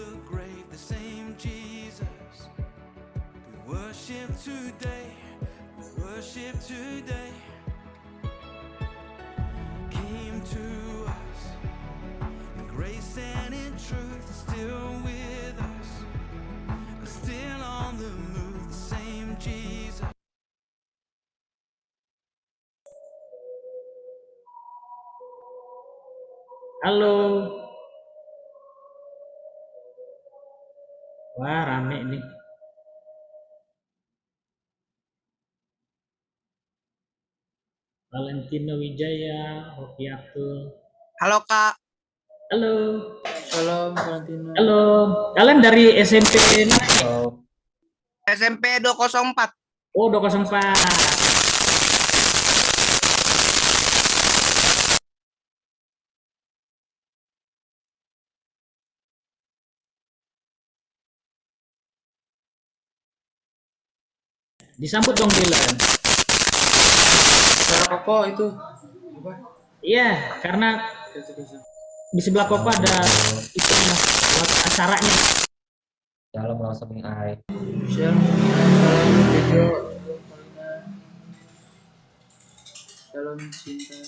the grave, the same Jesus. We worship today, we worship today. Came to us in grace and in truth, still with us, still on the move, the same Jesus. Halo. Wah, rame nih. Valentino Wijaya, Rofiatul. Halo Kak. Halo. Halo Valentino. Halo. Kalian dari SMP mana? SMP 204. Oh, 204. Disambut dong Dylan. Cara Koko itu apa? Iya, karena di sebelah Koko ada itu buat acaranya. Shalom langsung ai. Shalom Jojo. Shalom Cinta.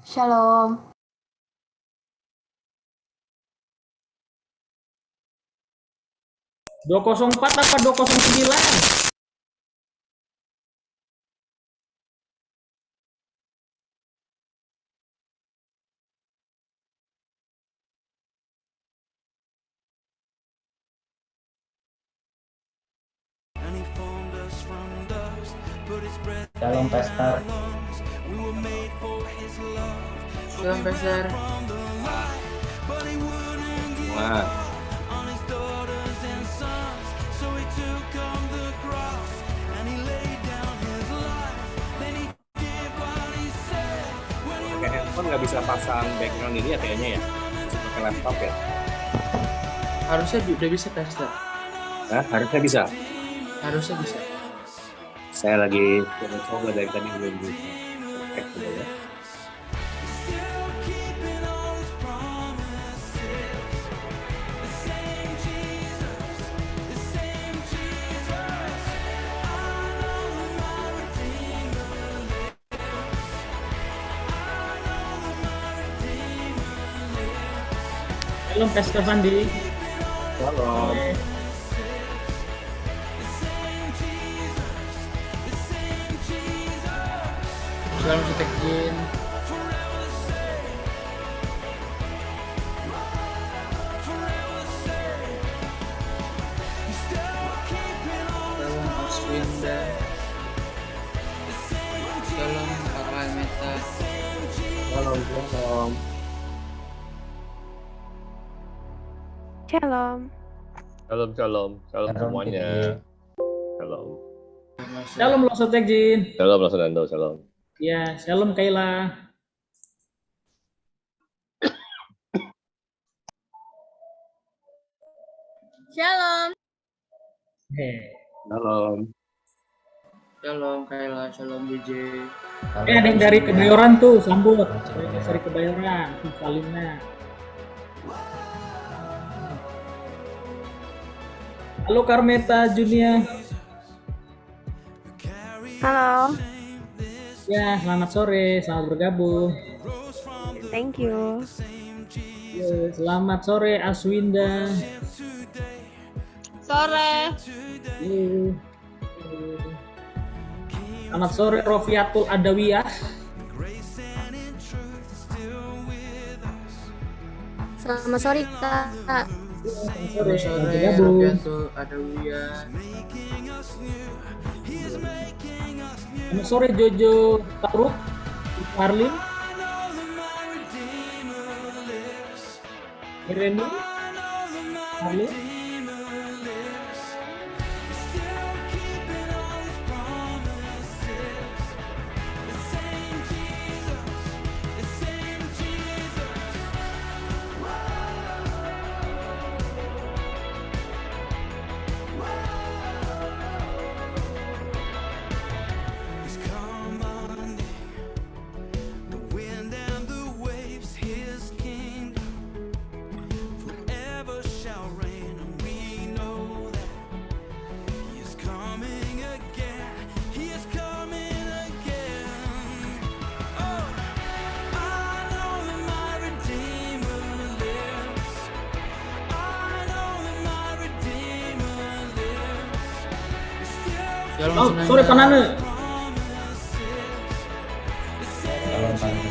Shalom. .204 apa 209? And he formed us from dust, put his breath Shalom Pastor. in our lungs. We were made for his love. Shalom Pastor. From the light, but he wouldn't give up on his daughters and sons. So he took on the cross and he laid down his life. Then he did what he said when he Pakai handphone nggak bisa pasang background ini ya kayaknya ya, bisa pakai laptop ya. Harusnya udah bisa Pastor. Nah, harusnya bisa. Harusnya bisa. Saya lagi coba dari tadi belum bisa. Cek dulu ya. still keeping all his promises. The same Jesus, the same Jesus. I know that my Redeemer lives. I know that my Redeemer lives. Halo Pastor Fandi. Shalom. Shalom Sutekin. Shalom Aswinda. Shalom Kakak Meta. Shalom. Shalom. Shalom semuanya. Shalom. Shalom Losotek Jin. Shalom Nando. Shalom. Ya, shalom Kayla. Shalom. Shalom. Shalom Kayla. Shalom DJ. Ada yang dari Kebayoran tuh, sambut. Dari Kebayoran, Salina. Halo Karmeta Junia. Halo. Ya, selamat sore, selamat bergabung. Thank you. Ya, selamat sore Aswinda. Sore. Ya. Selamat sore Rofiatul Adawiyah. Selamat sore Kak. Sore, Sore bergabung. Robiatul Adawiyah. Selamat sore Jojo Taruk, Marlin, Irene, Marlin. Shalom Oh, Sunanda. sorry Panane. Shalom Panane.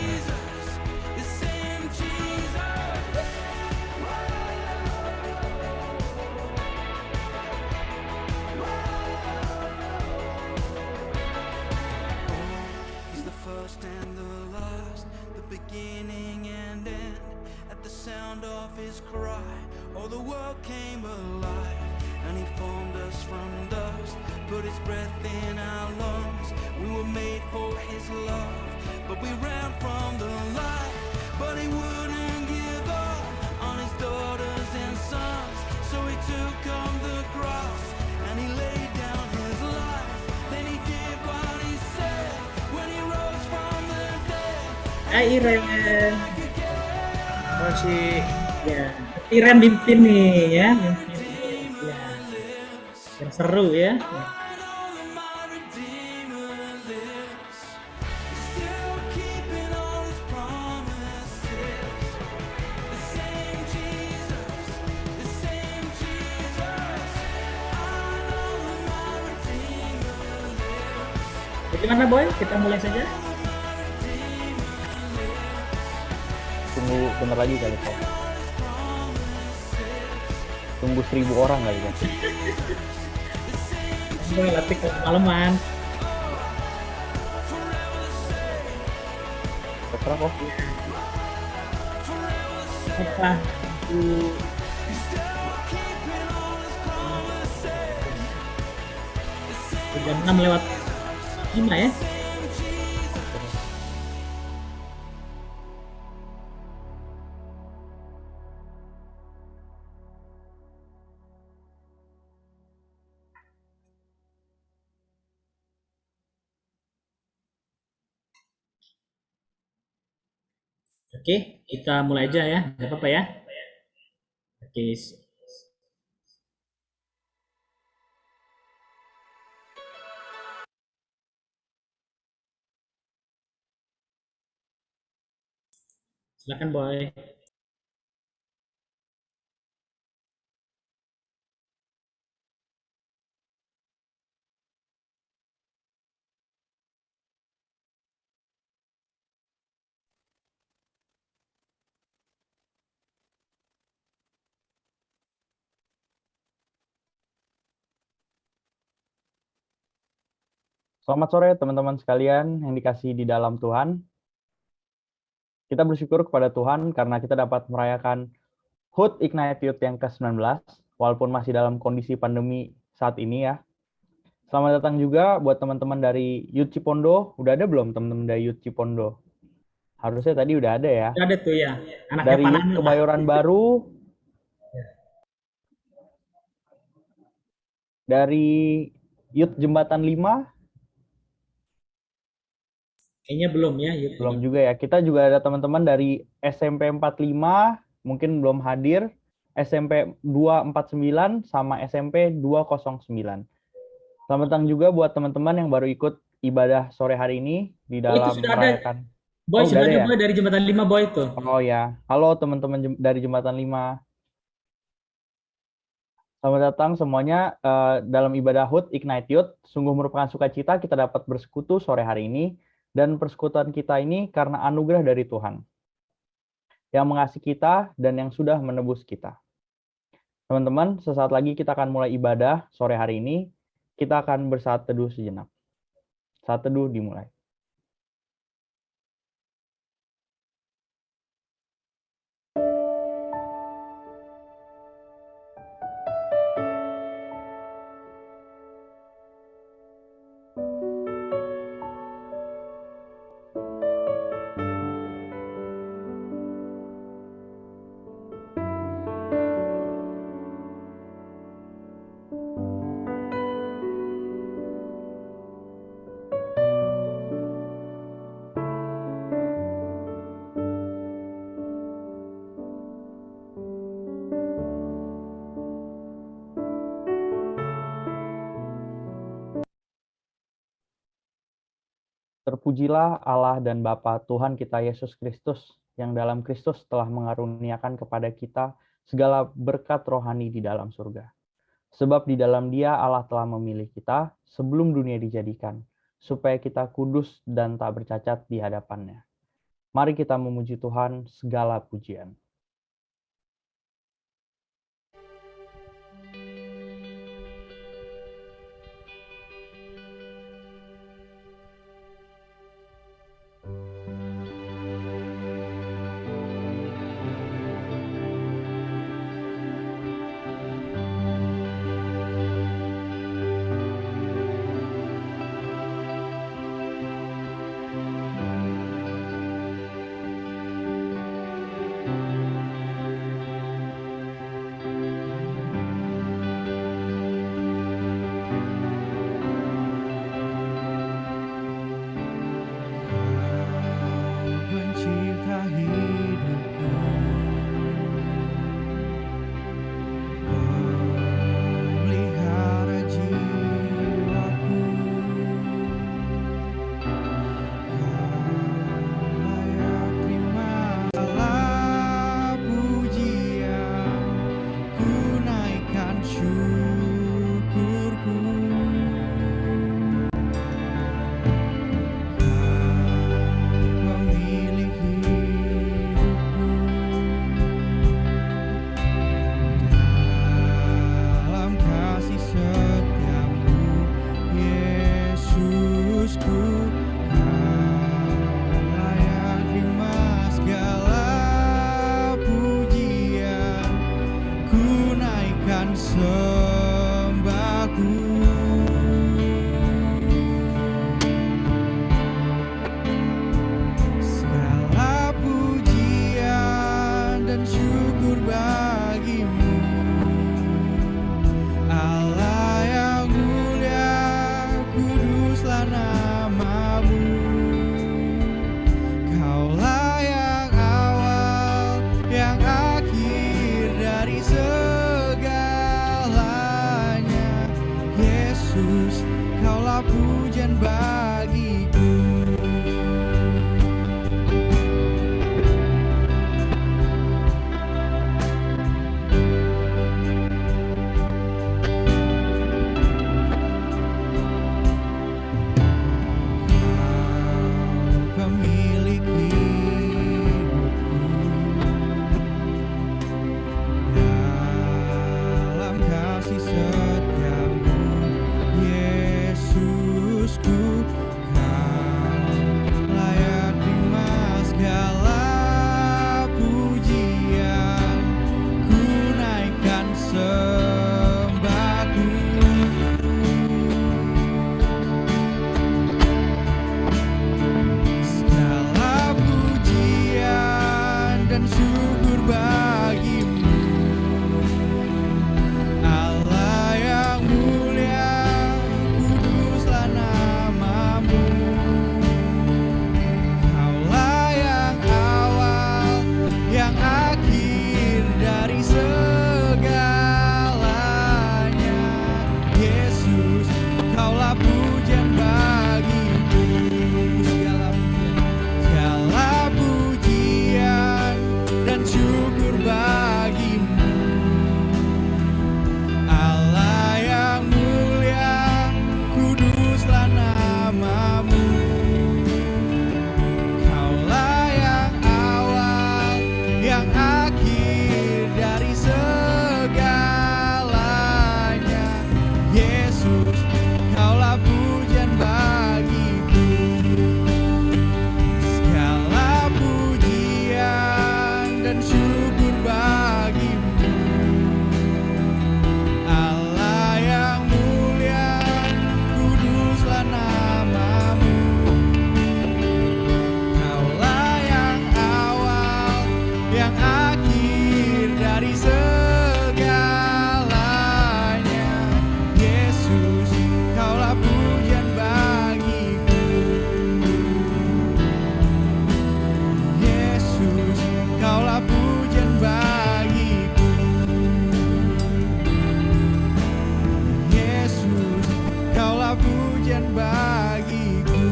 He's the first and the last, the beginning and end. At the sound of his cry, all the world came alive. And he formed us from dust, put his breath in our lungs. We were made for his love, but we ran from the light. But he wouldn't give up on his daughters and sons, so he took on the cross and he laid down his life. Then he did what he said when he rose from the dead. Iren. Masih Ya, Iren mimpin nih ya. Mimpin. Ya. Yang seru ya. Still keeping all his promises. The same Jesus, the same Jesus. I know that my Redeemer lives. Bagaimana Boy? Kita mulai saja. Tunggu bentar lagi kali kok. Tunggu 1000 orang kali ya. Boy latih kemalaman. Terserah kok. Apa? Jam 6 lewat 5 ya. Oke, kita mulai aja ya. Nggak apa-apa ya. Oke. Silakan Boy. Selamat sore teman-teman sekalian yang dikasihi di dalam Tuhan. Kita bersyukur kepada Tuhan karena kita dapat merayakan HUT Ignite Youth yang ke-19, walaupun masih dalam kondisi pandemi saat ini ya. Selamat datang juga buat teman-teman dari Youth Cipondo. Udah ada belum teman-teman dari Youth Cipondo? Harusnya tadi udah ada ya. Ada tuh ya. Anaknya Dari Youth Panane lah. Kebayoran Baru. Dari Youth Jembatan 5. Kayaknya belum ya. YouTube. Belum juga ya. Kita juga ada teman-teman dari SMP 45, mungkin belum hadir. SMP 249 sama SMP 209. Selamat datang juga buat teman-teman yang baru ikut ibadah sore hari ini di dalam sudah ada. merayakan. Boy, Oh, sudah udah ada ada ya? Boy dari Jembatan 5 Boy tuh. Oh ya. Halo teman-teman dari Jembatan 5. Selamat datang semuanya dalam ibadah HUT Ignite Youth. Sungguh merupakan sukacita kita dapat bersekutu sore hari ini. Dan persekutuan kita ini karena anugerah dari Tuhan yang mengasihi kita dan yang sudah menebus kita. Teman-teman, sesaat lagi kita akan mulai ibadah sore hari ini. Kita akan bersaat teduh sejenak. Saat teduh dimulai. Terpujilah Allah dan Bapa Tuhan kita Yesus Kristus, yang dalam Kristus telah mengaruniakan kepada kita segala berkat rohani di dalam surga. Sebab di dalam Dia Allah telah memilih kita sebelum dunia dijadikan, supaya kita kudus dan tak bercacat di hadapan-Nya. Mari kita memuji Tuhan segala pujian. Pencipta hidupku, pelihara jiwaku, layak terimalah pujian, ku naikkan syukurku. Pemilik hidupku, dalam kasih setiamu, Yesusku, Kau layak terima segala pujian, ku naikkan sembahku. Segala pujian dan syukur bagimu, Allah yang mulia, kuduslah namamu. Kaulah yang awal, yang akhir dari segalanya. Yesus, Kaulah pujian bagiku. Pemilik hidupku, dalam kasih setiamu, Yesusku, Kau layak terima segala pujian, ku naikkan sembahku. Segala pujian dan syukur bagimu, Allah yang mulia, kuduslah namamu. Kaulah yang awal, yang akhir dari segalanya. Yesus, Kaulah pujian bagiku. Segala pujian dan syukur bagimu, Allah yang mulia, kuduslah namamu. Kaulah yang awal, yang akhir dari segalanya. Yesus, Kaulah pujian bagiku. Segala pujian dan syukur bagimu, Allah yang mulia, kuduslah namamu. Kaulah yang awal, yang akhir dari segalanya. Yesus, Kaulah pujian bagiku. Yesus, Kaulah pujian bagiku. Yesus, Kaulah pujian bagiku.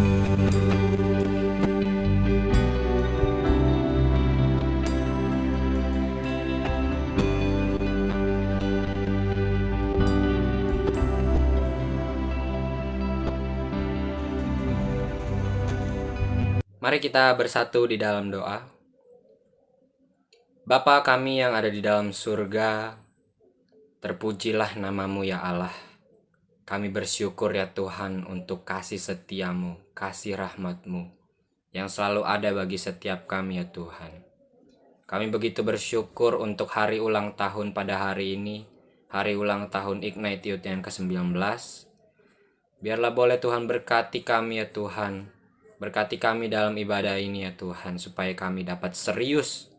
Mari kita bersatu di dalam doa. Bapa kami yang ada di dalam surga, terpujilah namamu ya Allah. Kami bersyukur ya Tuhan untuk kasih setiamu, kasih rahmatmu yang selalu ada bagi setiap kami ya Tuhan. Kami begitu bersyukur untuk hari ulang tahun pada hari ini, hari ulang tahun Ignite Youth yang ke-19. Biarlah boleh Tuhan berkati kami ya Tuhan, berkati kami dalam ibadah ini ya Tuhan, supaya kami dapat serius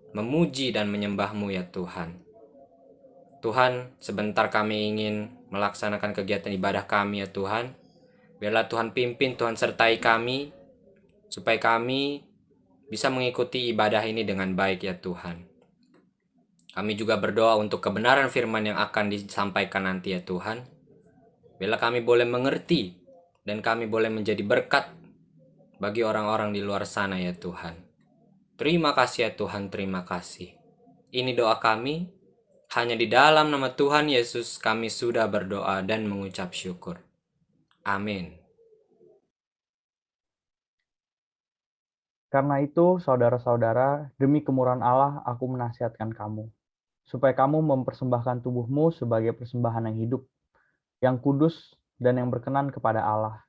memuji dan menyembah-Mu ya Tuhan. Tuhan, sebentar kami ingin melaksanakan kegiatan ibadah kami ya Tuhan. Biarlah Tuhan pimpin, Tuhan sertai kami, supaya kami bisa mengikuti ibadah ini dengan baik ya Tuhan. Kami juga berdoa untuk kebenaran firman yang akan disampaikan nanti ya Tuhan. Biarlah kami boleh mengerti dan kami boleh menjadi berkat bagi orang-orang di luar sana ya Tuhan. Terima kasih ya Tuhan, terima kasih. Ini doa kami, hanya di dalam nama Tuhan Yesus kami sudah berdoa dan mengucap syukur. Amin. Karena itu, saudara-saudara, demi kemurahan Allah, aku menasihatkan kamu, supaya kamu mempersembahkan tubuhmu sebagai persembahan yang hidup, yang kudus, dan yang berkenan kepada Allah.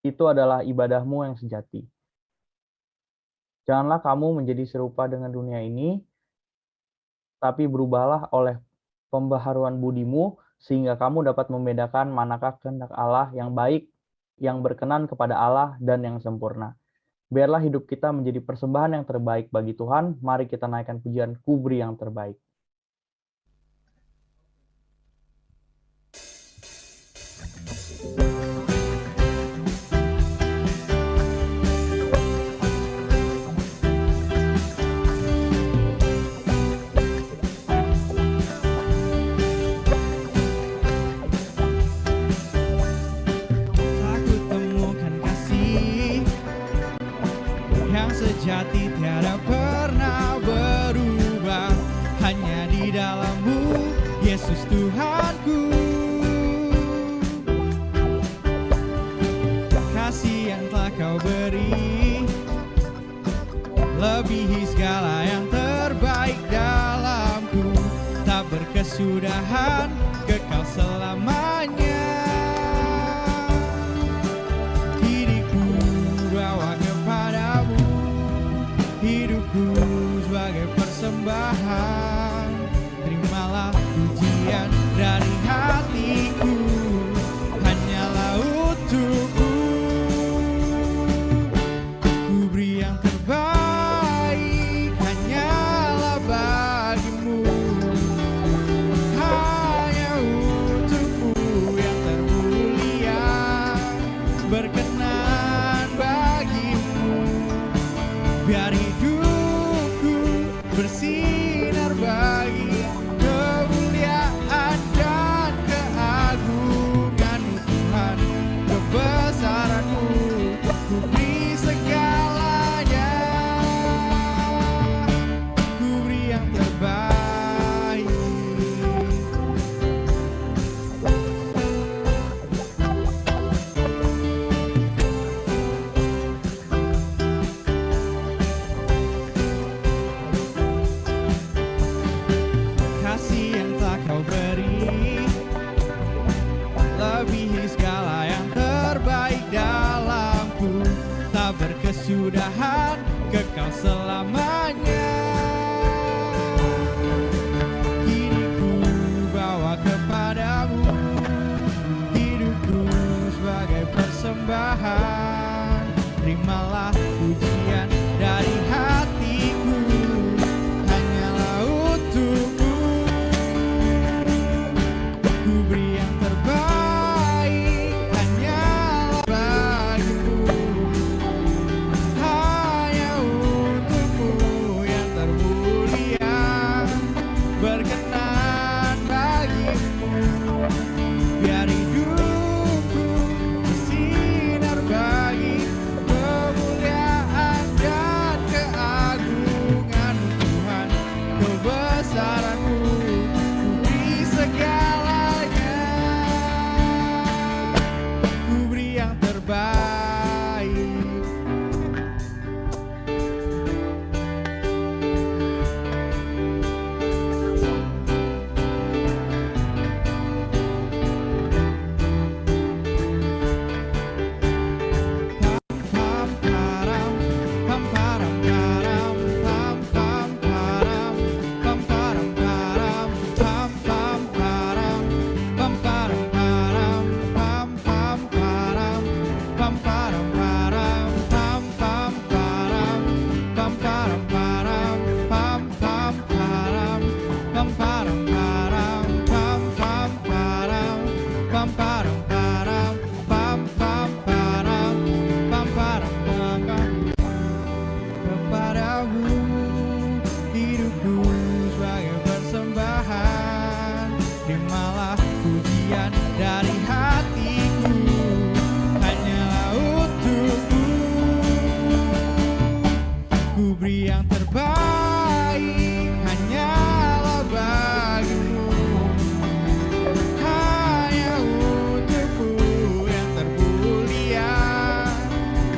Itu adalah ibadahmu yang sejati. Janganlah kamu menjadi serupa dengan dunia ini, tapi berubahlah oleh pembaharuan budimu, sehingga kamu dapat membedakan manakah kehendak Allah yang baik, yang berkenan kepada Allah, dan yang sempurna. Biarlah hidup kita menjadi persembahan yang terbaik bagi Tuhan. Mari kita naikkan pujian Kubri yang terbaik. Aku temukan kasih yang sejati tiada pernah berubah, hanya di dalam-Mu Yesus Tuhanku. Kasih yang telah Kau beri lebihi segala yang terbaik dalamku, tak berkesudahan, kekal selamanya. Hidupku bawa kepadamu, hidupku sebagai persembahan. Terimalah pujian dari hatiku, hanyalah untukmu. Ku beri yang terbaik, hanyalah bagimu. Hanya untukmu yang termulia, berkenan bagimu. Biar hidupku bersinar bagi kemuliaan dan keagungan-Mu Tuhan, kebesaran-Mu. Ku beri segalanya, ku beri yang terbaik. terbaik hanyalah bagimu, hanya untukmu yang termulia,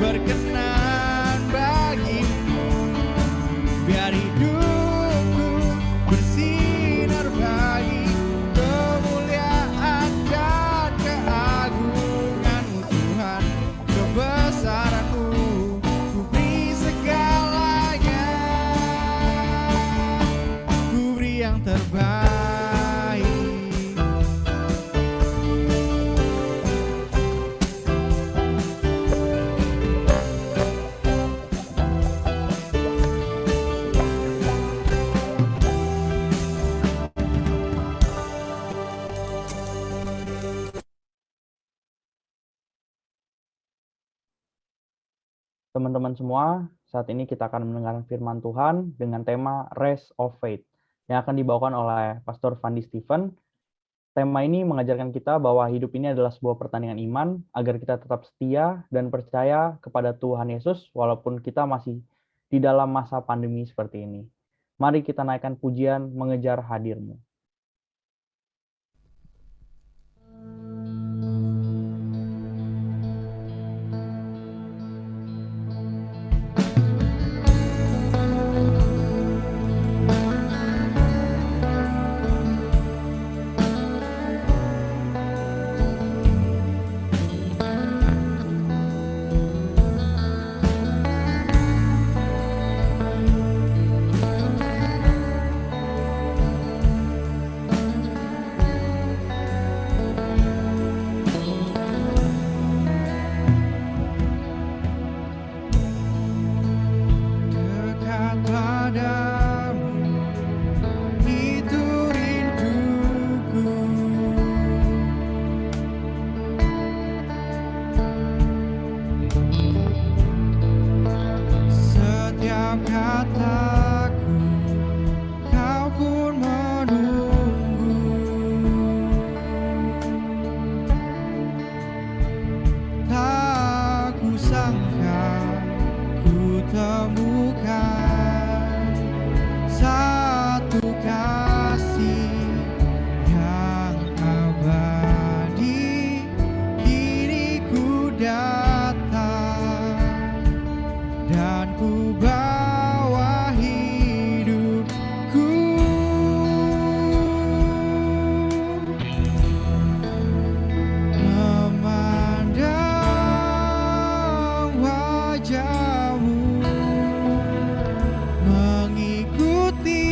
berkenan bagimu. Biar hidupku bersinar bagi kemuliaan dan keagungan-Mu Tuhan, kebesaran-Mu, ku beri segalanya, ku beri yang terbaik. Teman-teman semua, saat ini kita akan mendengarkan firman Tuhan dengan tema Race of Faith yang akan dibawakan oleh Pastor Fandi Stephen. Tema ini mengajarkan kita bahwa hidup ini adalah sebuah pertandingan iman agar kita tetap setia dan percaya kepada Tuhan Yesus walaupun kita masih di dalam masa pandemi seperti ini. Mari kita naikkan pujian mengejar hadir-Mu. Dekat padamu, itu rinduku. Setiap kataku, kau pun menunggu. Tak kusangka ku temukan satu kasih yang abadi. Kini ku datang dan ku bawa hidupku, memandang wajah-Mu, mengikuti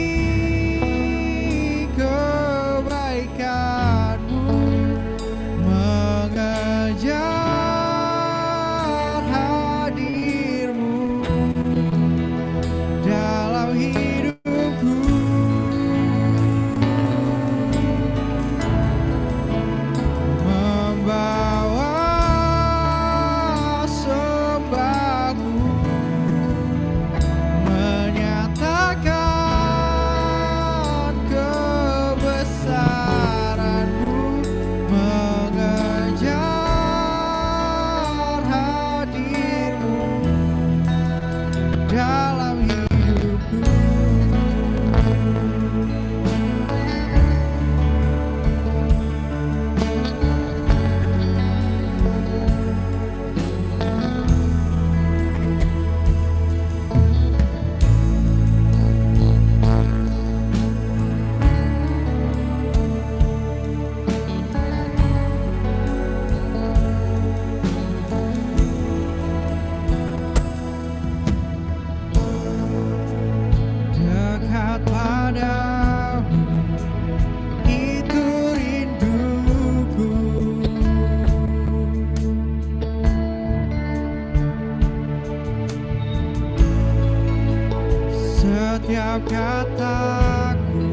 kebaikan-Mu, mengejar hadir-Mu dalam hidupku, membawa sembahku, menyatakan kebesaran-Mu, mengejar hadir-Mu dalam hidupku. Dekat padamu, itu rinduku. Setiap kataku,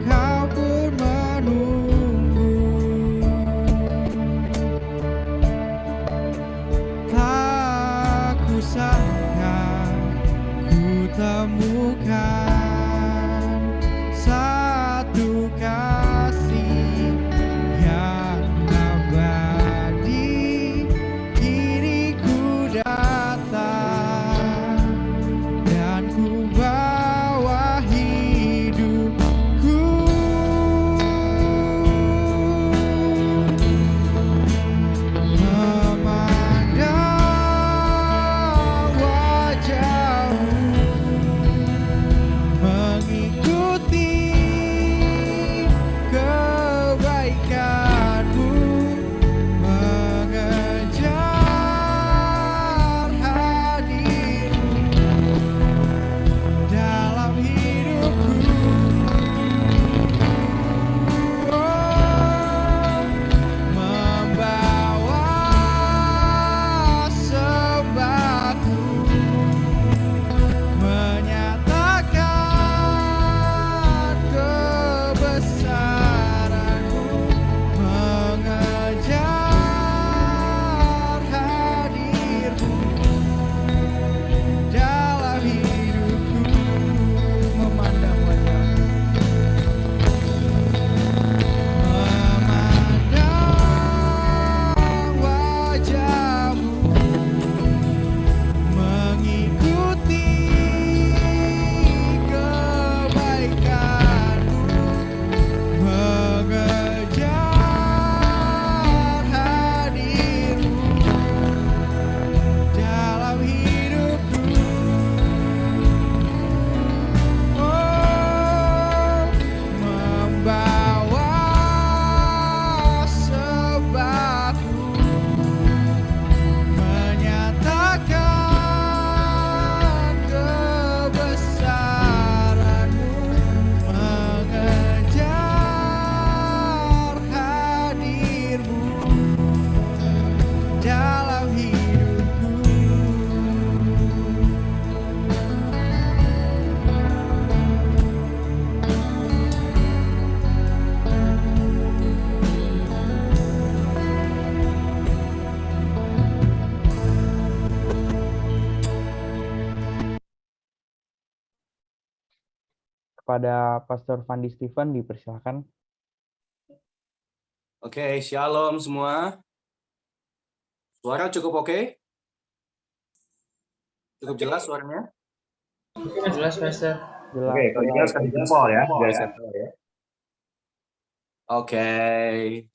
kau pun menunggu. Tak kusangka ku temukan satu kasih yang abadi. Kini ku datang dan ku bawa Kepada Pastor Fandi Stephen dipersilakan. Oke, shalom semua. Suara cukup oke? Cukup jelas suaranya? Jelas, Pastor. Jelas. Oke, kalau jelas kasih jempol ya, biar saya tahu ya. Oke,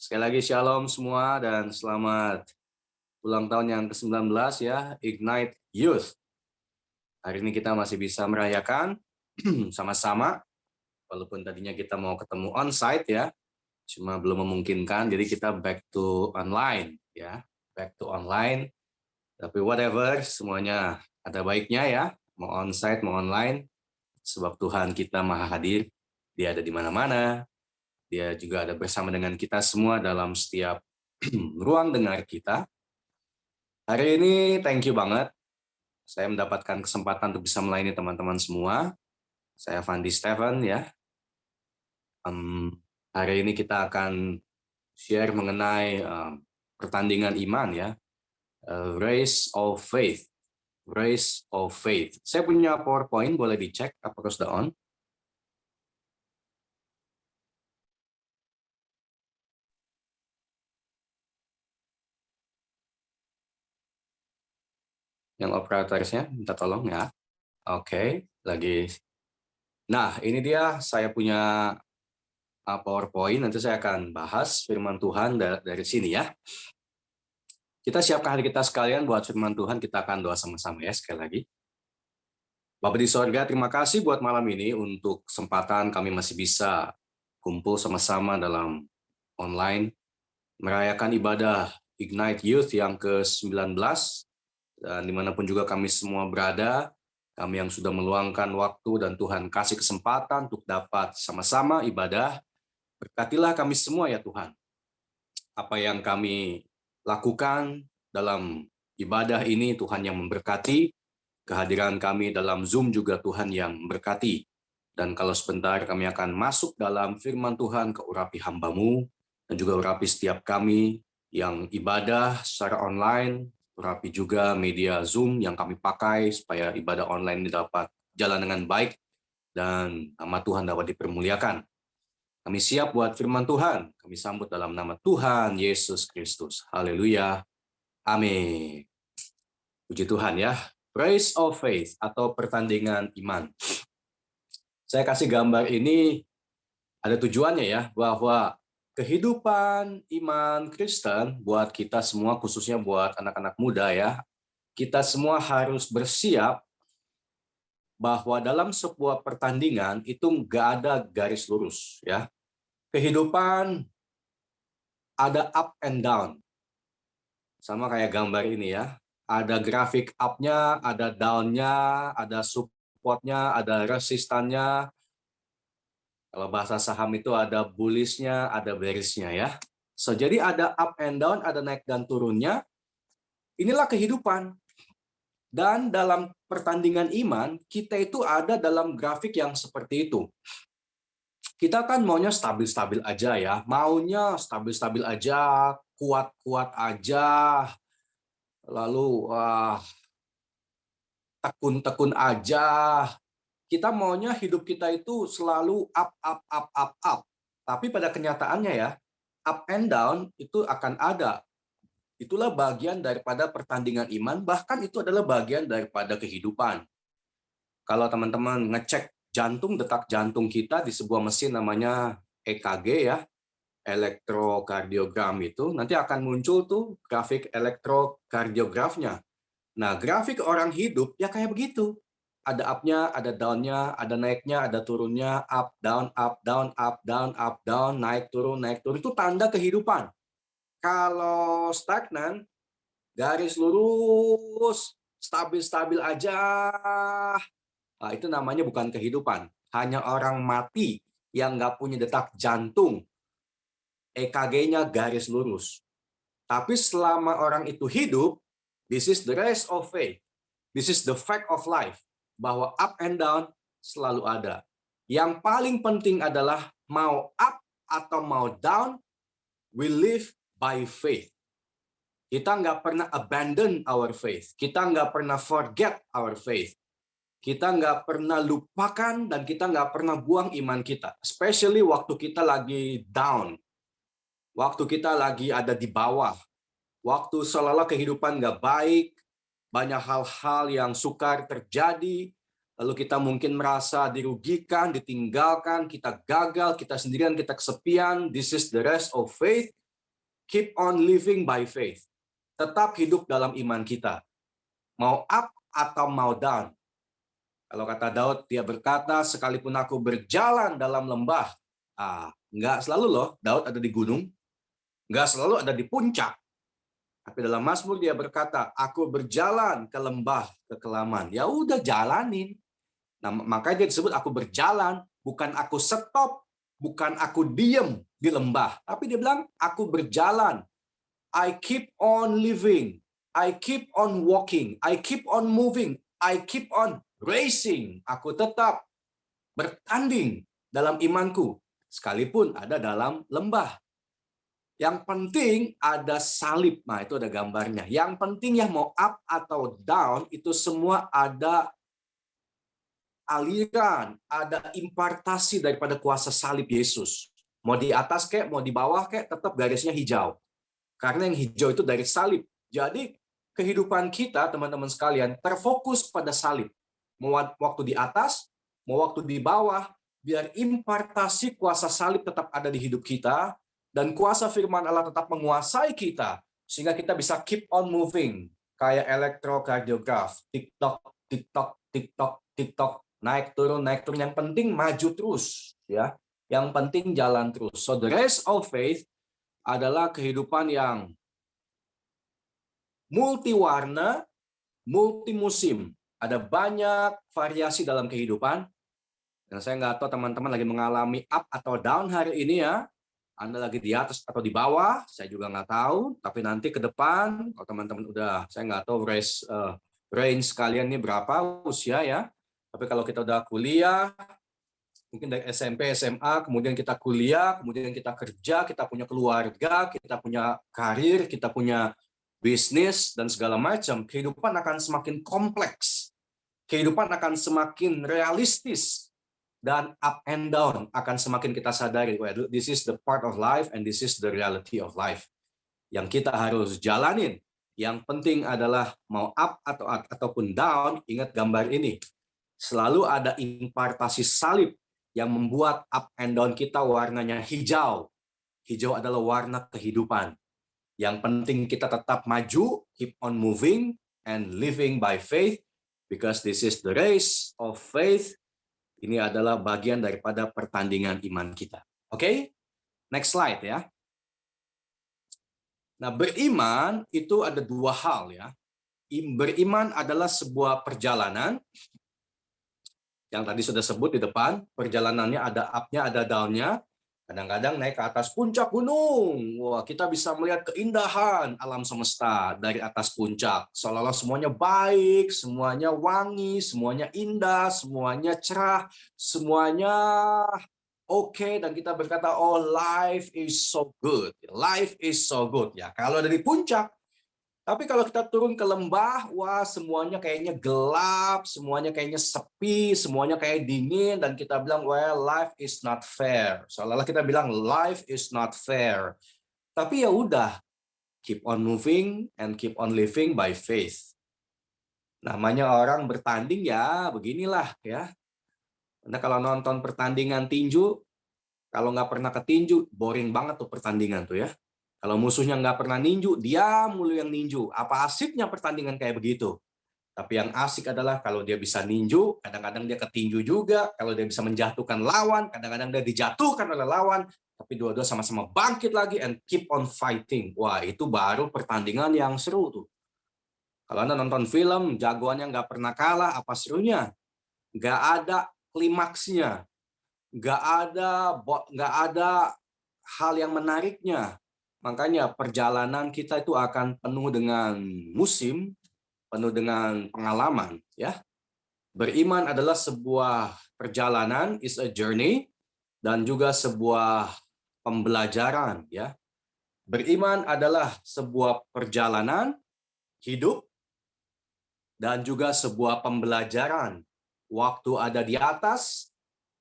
sekali lagi shalom semua dan selamat ulang tahun yang ke-19 ya, Ignite Youth. Hari ini kita masih bisa merayakan sama-sama, walaupun tadinya kita mau ketemu on-site ya, cuma belum memungkinkan, jadi kita back to online ya, back to online. Tapi whatever, semuanya ada baiknya ya, mau on-site, mau online, sebab Tuhan kita maha hadir, dia ada di mana-mana, dia juga ada bersama dengan kita semua dalam setiap ruang dengar kita. Hari ini thank you banget, saya mendapatkan kesempatan untuk bisa melayani teman-teman semua. Saya Fandi Stephen ya. Hari ini kita akan share mengenai pertandingan iman ya, Race of Faith. Race of Faith. Saya punya PowerPoint, boleh dicek apakah sudah on? Yang operatornya minta tolong ya. Oke, lagi. Nah, ini dia saya punya PowerPoint, nanti saya akan bahas firman Tuhan dari sini ya. Kita siapkan hati kita sekalian buat firman Tuhan, kita akan doa sama-sama ya sekali lagi. Bapa di sorga, terima kasih buat malam ini untuk kesempatan kami masih bisa kumpul sama-sama dalam online, merayakan ibadah Ignite Youth yang ke-19, dan dimanapun juga kami semua berada, kami yang sudah meluangkan waktu dan Tuhan kasih kesempatan untuk dapat sama-sama ibadah, berkatilah kami semua ya Tuhan. Apa yang kami lakukan dalam ibadah ini Tuhan yang memberkati, kehadiran kami dalam Zoom juga Tuhan yang memberkati. Dan kalau sebentar kami akan masuk dalam firman Tuhan, ke urapi hamba-Mu, dan juga urapi setiap kami yang ibadah secara online, urapi juga media Zoom yang kami pakai supaya ibadah online ini dapat jalan dengan baik dan nama Tuhan dapat dipermuliakan. Kami siap buat firman Tuhan. Kami sambut dalam nama Tuhan Yesus Kristus. Haleluya. Amin. Puji Tuhan ya. Race of Faith atau pertandingan iman. Saya kasih gambar ini ada tujuannya ya, bahwa kehidupan iman Kristen buat kita semua, khususnya buat anak-anak muda ya, kita semua harus bersiap bahwa dalam sebuah pertandingan itu nggak ada garis lurus ya. Kehidupan ada up and down. Sama kayak gambar ini ya. Ada grafik up-nya, ada down-nya, ada support-nya, ada resistannya. Kalau bahasa saham itu ada bullish-nya, ada bearish-nya ya. So, jadi ada up and down, ada naik dan turunnya. Inilah kehidupan. Dan dalam pertandingan iman, kita itu ada dalam grafik yang seperti itu. Kita kan maunya stabil-stabil aja ya. Maunya stabil-stabil aja, kuat-kuat aja. Lalu tekun-tekun aja. Kita maunya hidup kita itu selalu up, up, up, up, up. Tapi pada kenyataannya ya, up and down itu akan ada. Itulah bagian daripada pertandingan iman, bahkan itu adalah bagian daripada kehidupan. Kalau teman-teman ngecek jantung, detak jantung kita di sebuah mesin namanya EKG ya, elektrokardiogram itu, nanti akan muncul tuh grafik elektrokardiografnya. Nah, grafik orang hidup ya kayak begitu. Ada up-nya, ada down-nya, ada naiknya, ada turunnya, up, down, up, down, up, down, up, down, naik, turun, itu tanda kehidupan. Kalau stagnan, garis lurus, stabil-stabil aja, nah, itu namanya bukan kehidupan. Hanya orang mati yang nggak punya detak jantung, EKG-nya garis lurus. Tapi selama orang itu hidup, this is the race of faith. This is the fact of life. Bahwa up and down selalu ada. Yang paling penting adalah mau up atau mau down, we live by faith. Kita nggak pernah abandon our faith. Kita nggak pernah forget our faith. Kita nggak pernah lupakan dan kita nggak pernah buang iman kita. Especially waktu kita lagi down. Waktu kita lagi ada di bawah. Waktu seolah-olah kehidupan nggak baik. Banyak hal-hal yang sukar terjadi. Lalu kita mungkin merasa dirugikan, ditinggalkan, kita gagal, kita sendirian, kita kesepian. This is the rest of faith. Keep on living by faith. Tetap hidup dalam iman kita. Mau up atau mau down. Kalau kata Daud, dia berkata, sekalipun aku berjalan dalam lembah. Nggak selalu loh, Daud ada di gunung. Nggak selalu ada di puncak. Tapi dalam Mazmur dia berkata, aku berjalan ke lembah kekelaman. Ya udah jalanin. Nah, makanya dia disebut aku berjalan, bukan aku stop, bukan aku diem di lembah. Tapi dia bilang, aku berjalan. I keep on living. I keep on walking. I keep on moving. I keep on racing. Aku tetap bertanding dalam imanku. Sekalipun ada dalam lembah. Yang penting ada salib. Nah, itu ada gambarnya. Yang penting ya mau up atau down, itu semua ada aliran, ada impartasi daripada kuasa salib Yesus. Mau di atas kek, mau di bawah kek, tetap garisnya hijau. Karena yang hijau itu dari salib. Jadi kehidupan kita, teman-teman sekalian, terfokus pada salib. Mau waktu di atas, mau waktu di bawah, biar impartasi kuasa salib tetap ada di hidup kita, dan kuasa firman Allah tetap menguasai kita, sehingga kita bisa keep on moving, kayak elektrokardiograf, tiktok, tiktok, tiktok, tiktok, naik turun. Yang penting maju terus, ya. Yang penting jalan terus. So the rest of faith adalah kehidupan yang multiwarna, multimusim. Ada banyak variasi dalam kehidupan. Dan saya nggak tahu teman-teman lagi mengalami up atau down hari ini ya. Anda lagi di atas atau di bawah, saya juga nggak tahu. Tapi nanti ke depan, kalau teman-teman saya nggak tahu range kalian ini berapa usia ya. Tapi kalau kita udah kuliah, mungkin dari SMP, SMA, kemudian kita kuliah, kemudian kita kerja, kita punya keluarga, kita punya karir, kita punya bisnis, dan segala macam, kehidupan akan semakin kompleks. Kehidupan akan semakin realistis. Dan up and down akan semakin kita sadari, well, this is the part of life and this is the reality of life. Yang kita harus jalanin. Yang penting adalah mau up ataupun down, ingat gambar ini. Selalu ada impartasi salib yang membuat up and down kita warnanya hijau. Hijau adalah warna kehidupan. Yang penting kita tetap maju, keep on moving, and living by faith, because this is the race of faith. Ini adalah bagian daripada pertandingan iman kita. Oke? Next slide ya. Nah, beriman itu ada dua hal ya. Beriman adalah sebuah perjalanan. Yang tadi sudah sebut di depan, perjalanannya ada up-nya, ada down-nya. Kadang-kadang naik ke atas puncak gunung. Wah, kita bisa melihat keindahan alam semesta dari atas puncak. Seolah-olah semuanya baik, semuanya wangi, semuanya indah, semuanya cerah, semuanya oke. Dan kita berkata, oh life is so good. Life is so good. Ya, kalau dari puncak. Tapi kalau kita turun ke lembah, wah semuanya kayaknya gelap, semuanya kayaknya sepi, semuanya kayak dingin, dan kita bilang, well, life is not fair. Seolah-olah kita bilang, life is not fair. Tapi ya udah, keep on moving and keep on living by faith. Namanya orang bertanding ya, beginilah ya. Karena kalau nonton pertandingan tinju, kalau nggak pernah ke tinju, boring banget tuh pertandingan tuh ya. Kalau musuhnya nggak pernah ninju, dia mulu yang ninju. Apa asiknya pertandingan kayak begitu? Tapi yang asik adalah kalau dia bisa ninju, kadang-kadang dia ketinju juga. Kalau dia bisa menjatuhkan lawan, kadang-kadang dia dijatuhkan oleh lawan. Tapi dua-dua sama-sama bangkit lagi and keep on fighting. Wah, itu baru pertandingan yang seru tuh. Kalau Anda nonton film, jagoannya nggak pernah kalah, apa serunya? Nggak ada klimaksnya. Nggak ada hal yang menariknya. Makanya perjalanan kita itu akan penuh dengan musim, penuh dengan pengalaman, ya. Beriman adalah sebuah perjalanan, is a journey, dan juga sebuah pembelajaran, ya. Beriman adalah sebuah perjalanan hidup dan juga sebuah pembelajaran Waktu ada di atas,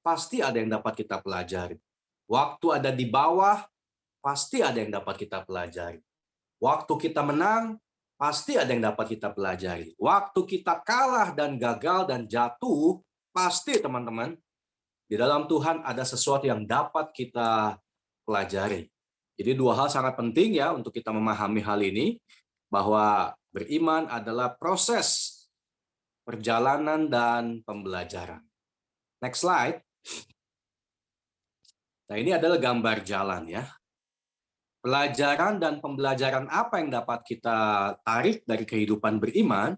pasti ada yang dapat kita pelajari. Waktu ada di bawah, pasti ada yang dapat kita pelajari. Waktu kita menang, pasti ada yang dapat kita pelajari. Waktu kita kalah dan gagal dan jatuh, pasti teman-teman, di dalam Tuhan ada sesuatu yang dapat kita pelajari. Jadi dua hal sangat penting ya untuk kita memahami hal ini, bahwa beriman adalah proses perjalanan dan pembelajaran. Next slide. Nah, ini adalah gambar jalan ya. Pelajaran dan pembelajaran apa yang dapat kita tarik dari kehidupan beriman?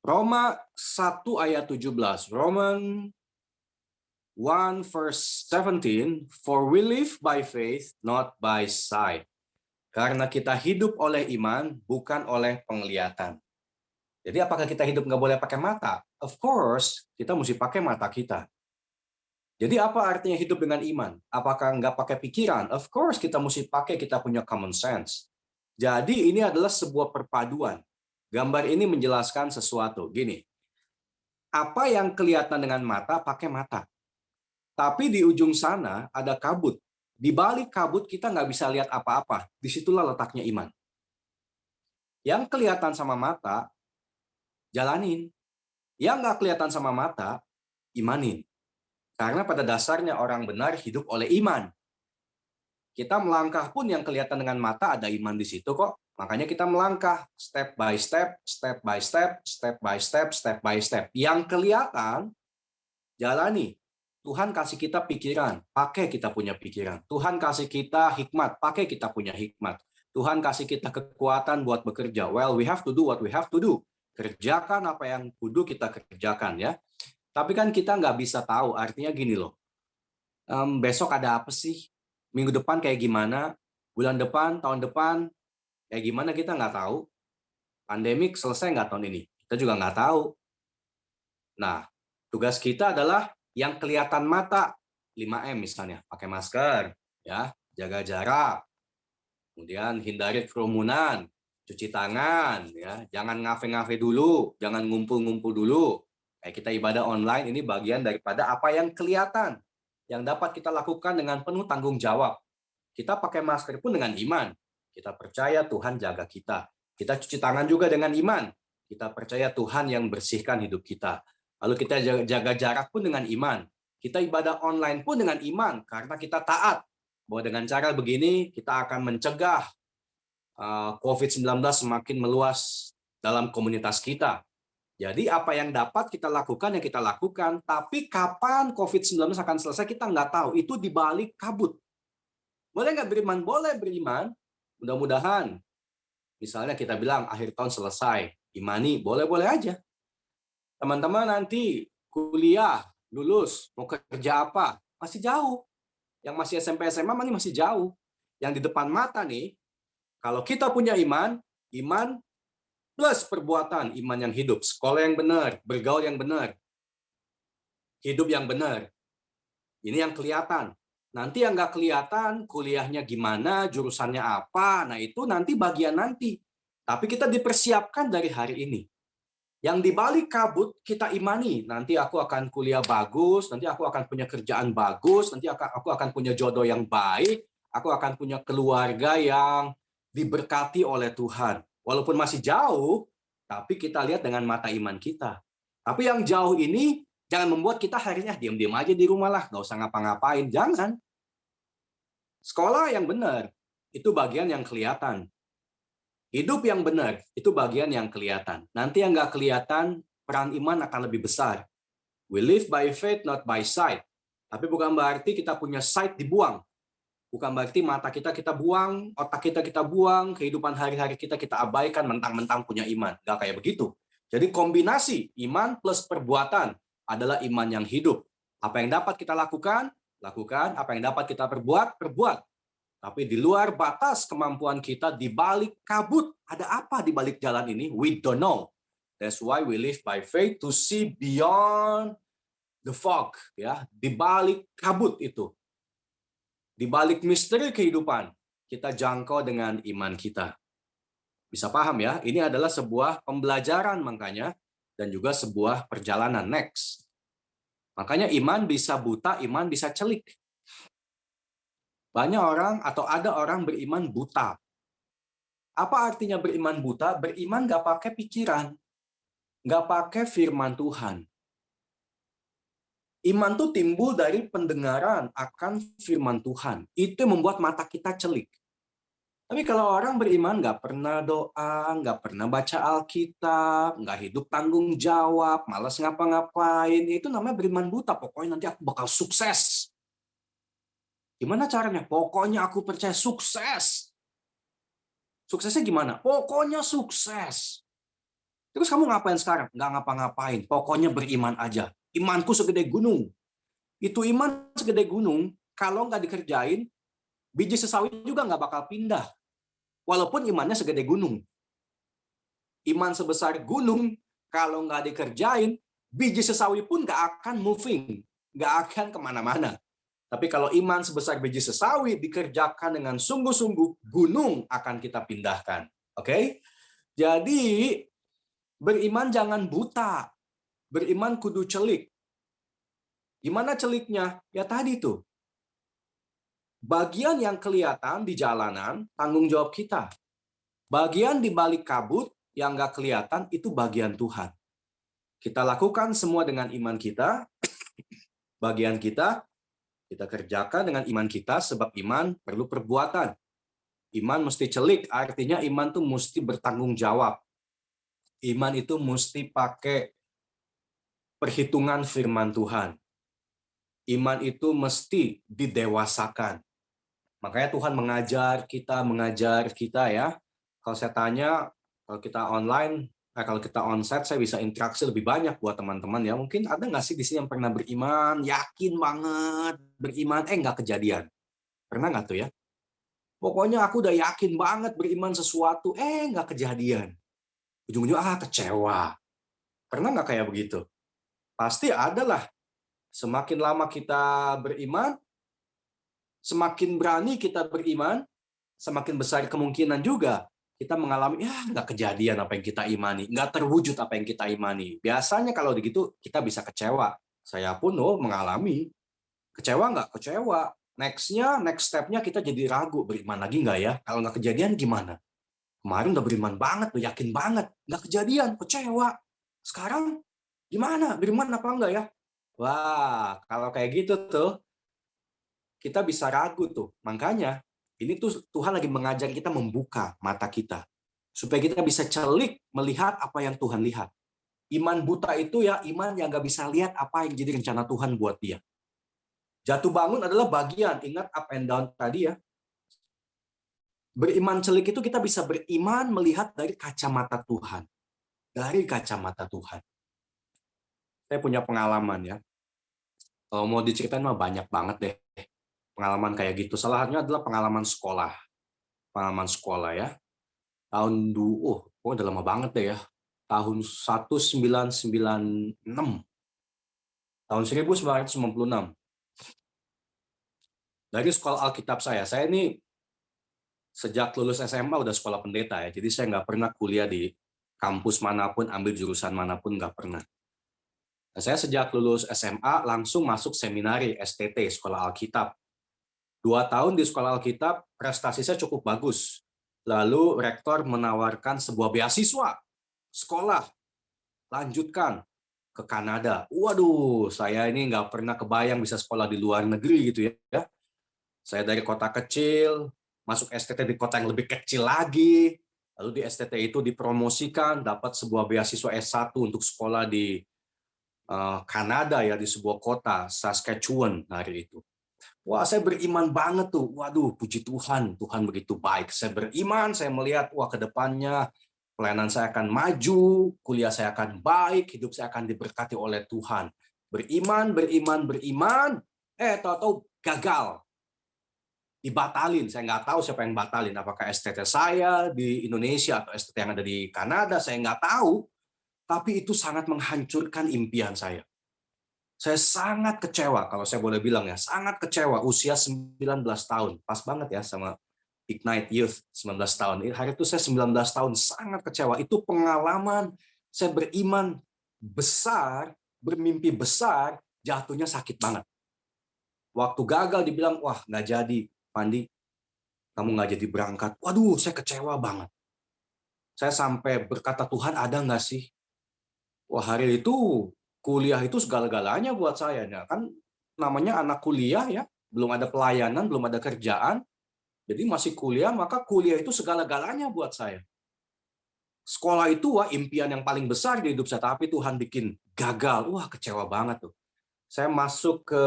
Roma 1 ayat 17. Roman 1 verse 17, for we live by faith, not by sight. Karena kita hidup oleh iman, bukan oleh penglihatan. Jadi apakah kita hidup nggak boleh pakai mata? Of course, kita mesti pakai mata kita. Jadi apa artinya hidup dengan iman? Apakah nggak pakai pikiran? Of course, kita mesti pakai, kita punya common sense. Jadi ini adalah sebuah perpaduan. Gambar ini menjelaskan sesuatu. Gini, apa yang kelihatan dengan mata, pakai mata. Tapi di ujung sana ada kabut. Di balik kabut kita nggak bisa lihat apa-apa. Disitulah letaknya iman. Yang kelihatan sama mata, jalanin. Yang nggak kelihatan sama mata, imanin. Karena pada dasarnya orang benar hidup oleh iman. Kita melangkah pun yang kelihatan dengan mata ada iman di situ kok. Makanya kita melangkah step by step, step by step, step by step, step by step. Yang kelihatan, jalani. Tuhan kasih kita pikiran, pakai kita punya pikiran. Tuhan kasih kita hikmat, pakai kita punya hikmat. Tuhan kasih kita kekuatan buat bekerja. Well, we have to do what we have to do. Kerjakan apa yang kudu kita kerjakan ya. Tapi kan kita nggak bisa tahu, artinya gini loh. Besok ada apa sih? Minggu depan kayak gimana? Bulan depan, tahun depan, kayak gimana kita nggak tahu. Pandemik selesai nggak tahun ini? Kita juga nggak tahu. Nah, tugas kita adalah yang kelihatan mata, 5M misalnya, pakai masker, ya, jaga jarak, kemudian hindari kerumunan, cuci tangan, ya, jangan ngafe-ngafe dulu, jangan ngumpul-ngumpul dulu. Kayak kita ibadah online ini bagian daripada apa yang kelihatan, yang dapat kita lakukan dengan penuh tanggung jawab. Kita pakai masker pun dengan iman. Kita percaya Tuhan jaga kita. Kita cuci tangan juga dengan iman. Kita percaya Tuhan yang bersihkan hidup kita. Lalu kita jaga jarak pun dengan iman. Kita ibadah online pun dengan iman. Karena kita taat. Bahwa dengan cara begini kita akan mencegah COVID-19 semakin meluas dalam komunitas kita. Jadi apa yang dapat kita lakukan, yang kita lakukan. Tapi kapan COVID-19 akan selesai kita nggak tahu. Itu di balik kabut. Boleh nggak beriman? Boleh beriman. Mudah-mudahan. Misalnya kita bilang akhir tahun selesai. Imani, boleh-boleh aja. Teman-teman nanti kuliah, lulus, mau kerja apa? Masih jauh. Yang masih SMP, SMA masih jauh. Yang di depan mata nih, kalau kita punya iman, iman plus perbuatan, iman yang hidup. Sekolah yang benar, bergaul yang benar, hidup yang benar. Ini yang kelihatan. Nanti yang nggak kelihatan, kuliahnya gimana, jurusannya apa, nah itu nanti bagian nanti. Tapi kita dipersiapkan dari hari ini. Yang di balik kabut kita imani, nanti aku akan kuliah bagus, nanti aku akan punya kerjaan bagus, nanti aku akan punya jodoh yang baik, aku akan punya keluarga yang diberkati oleh Tuhan. Walaupun masih jauh, tapi kita lihat dengan mata iman kita. Tapi yang jauh ini jangan membuat kita harinya diam-diam aja di rumah lah, nggak usah ngapa-ngapain, jangan. Sekolah yang benar, itu bagian yang kelihatan. Hidup yang benar, itu bagian yang kelihatan. Nanti yang nggak kelihatan, peran iman akan lebih besar. We live by faith, not by sight. Tapi bukan berarti kita punya sight dibuang. Bukan berarti mata kita buang, otak kita buang, kehidupan hari-hari kita abaikan mentang-mentang punya iman. Nggak kayak begitu. Jadi kombinasi iman plus perbuatan adalah iman yang hidup. Apa yang dapat kita lakukan, lakukan. Apa yang dapat kita perbuat, perbuat. Tapi di luar batas kemampuan kita, di balik kabut, ada apa di balik jalan ini? We don't know. That's why we live by faith to see beyond the fog. Ya, di balik kabut itu. Di balik misteri kehidupan, kita jangkau dengan iman kita. Bisa paham ya? Ini adalah sebuah pembelajaran makanya. dan juga sebuah perjalanan next. Makanya iman bisa buta, iman bisa celik. Banyak orang atau ada orang beriman buta. Apa artinya beriman buta? Beriman nggak pakai pikiran, nggak pakai firman Tuhan. Iman tuh timbul dari pendengaran akan firman Tuhan. Itu yang membuat mata kita celik. Tapi kalau orang beriman nggak pernah doa, nggak pernah baca Alkitab, nggak hidup tanggung jawab, malas ngapa-ngapain, itu namanya beriman buta. Pokoknya nanti aku bakal sukses. Gimana caranya? Pokoknya aku percaya sukses. Suksesnya gimana? Pokoknya sukses. Terus kamu ngapain sekarang? Nggak ngapa-ngapain. Pokoknya beriman aja. Imanku segede gunung. Itu iman segede gunung, kalau nggak dikerjain, biji sesawi juga nggak bakal pindah. Walaupun imannya segede gunung. Iman sebesar gunung, kalau nggak dikerjain, biji sesawi pun nggak akan moving. Nggak akan kemana-mana. Tapi kalau iman sebesar biji sesawi dikerjakan dengan sungguh-sungguh, gunung akan kita pindahkan. Oke? Jadi, beriman jangan buta. Beriman kudu celik. Gimana celiknya? Ya tadi tuh. Bagian yang kelihatan di jalanan, tanggung jawab kita. Bagian di balik kabut yang nggak kelihatan, itu bagian Tuhan. Kita lakukan semua dengan iman kita. Bagian kita kerjakan dengan iman kita, sebab iman perlu perbuatan. Iman mesti celik, artinya iman tuh mesti bertanggung jawab. Iman itu mesti pakai perhitungan firman Tuhan. Iman itu mesti didewasakan. Makanya Tuhan mengajar kita ya. Kalau saya tanya, kalau kita online, kalau kita onsite, saya bisa interaksi lebih banyak buat teman-teman ya. Mungkin ada nggak sih di sini yang pernah beriman, yakin banget beriman, nggak kejadian. Pernah nggak tuh ya? Pokoknya aku udah yakin banget beriman sesuatu, nggak kejadian. Ujung-ujungnya kecewa. Pernah nggak kayak begitu? Pasti ada lah. Semakin lama kita beriman, semakin berani kita beriman, semakin besar kemungkinan juga kita mengalami, nggak kejadian apa yang kita imani, nggak terwujud apa yang kita imani. Biasanya kalau begitu kita bisa kecewa. Saya pun mengalami. Kecewa nggak? Kecewa. Next step-nya kita jadi ragu, beriman lagi nggak ya? Kalau nggak kejadian gimana? Kemarin udah beriman banget, udah yakin banget. Nggak kejadian, kecewa. Sekarang gimana? Beriman apa enggak ya? Wah, kalau kayak gitu tuh, kita bisa ragu tuh. Makanya, ini tuh Tuhan lagi mengajar kita membuka mata kita. Supaya kita bisa celik melihat apa yang Tuhan lihat. Iman buta itu ya, iman yang nggak bisa lihat apa yang jadi rencana Tuhan buat dia. Jatuh bangun adalah bagian, ingat up and down tadi ya. Beriman celik itu kita bisa beriman melihat dari kacamata Tuhan. Dari kacamata Tuhan. Saya punya pengalaman ya. Kalau mau diceritain mah banyak banget deh. Pengalaman kayak gitu. Salah satunya adalah pengalaman sekolah. Pengalaman sekolah ya. Tahun udah lama banget deh ya. Tahun 1996. Tahun 1996. Dari sekolah Alkitab saya ini sejak lulus SMA udah sekolah pendeta ya. Jadi saya nggak pernah kuliah di kampus manapun, ambil jurusan manapun, nggak pernah. Nah, saya sejak lulus SMA langsung masuk seminari STT, Sekolah Alkitab. 2 tahun di Sekolah Alkitab, prestasi saya cukup bagus. Lalu rektor menawarkan sebuah beasiswa sekolah, lanjutkan ke Kanada. Waduh, saya ini nggak pernah kebayang bisa sekolah di luar negeri gitu ya. Saya dari kota kecil, masuk STT di kota yang lebih kecil lagi. Lalu di STT itu dipromosikan, dapat sebuah beasiswa S1 untuk sekolah di Kanada ya, di sebuah kota, Saskatchewan hari itu. Wah, saya beriman banget tuh. Waduh, puji Tuhan, Tuhan begitu baik. Saya beriman, saya melihat, wah ke depannya pelayanan saya akan maju, kuliah saya akan baik, hidup saya akan diberkati oleh Tuhan. Beriman, tahu-tahu gagal. Dibatalin, saya nggak tahu siapa yang batalin, apakah STT saya di Indonesia atau STT yang ada di Kanada, saya nggak tahu, tapi itu sangat menghancurkan impian saya. Saya sangat kecewa, kalau saya boleh bilang ya, sangat kecewa, usia 19 tahun, pas banget ya sama Ignite Youth, 19 tahun. Hari itu saya 19 tahun, sangat kecewa, itu pengalaman saya beriman besar, bermimpi besar, jatuhnya sakit banget. Waktu gagal dibilang, wah nggak jadi, Pandi, kamu nggak jadi berangkat. Waduh, saya kecewa banget. Saya sampai berkata, Tuhan ada nggak sih? Wah hari itu kuliah itu segala-galanya buat saya. Nah, kan namanya anak kuliah ya, belum ada pelayanan, belum ada kerjaan. Jadi masih kuliah, maka kuliah itu segala-galanya buat saya. Sekolah itu wah impian yang paling besar di hidup saya, tapi Tuhan bikin gagal. Wah kecewa banget tuh. Saya masuk ke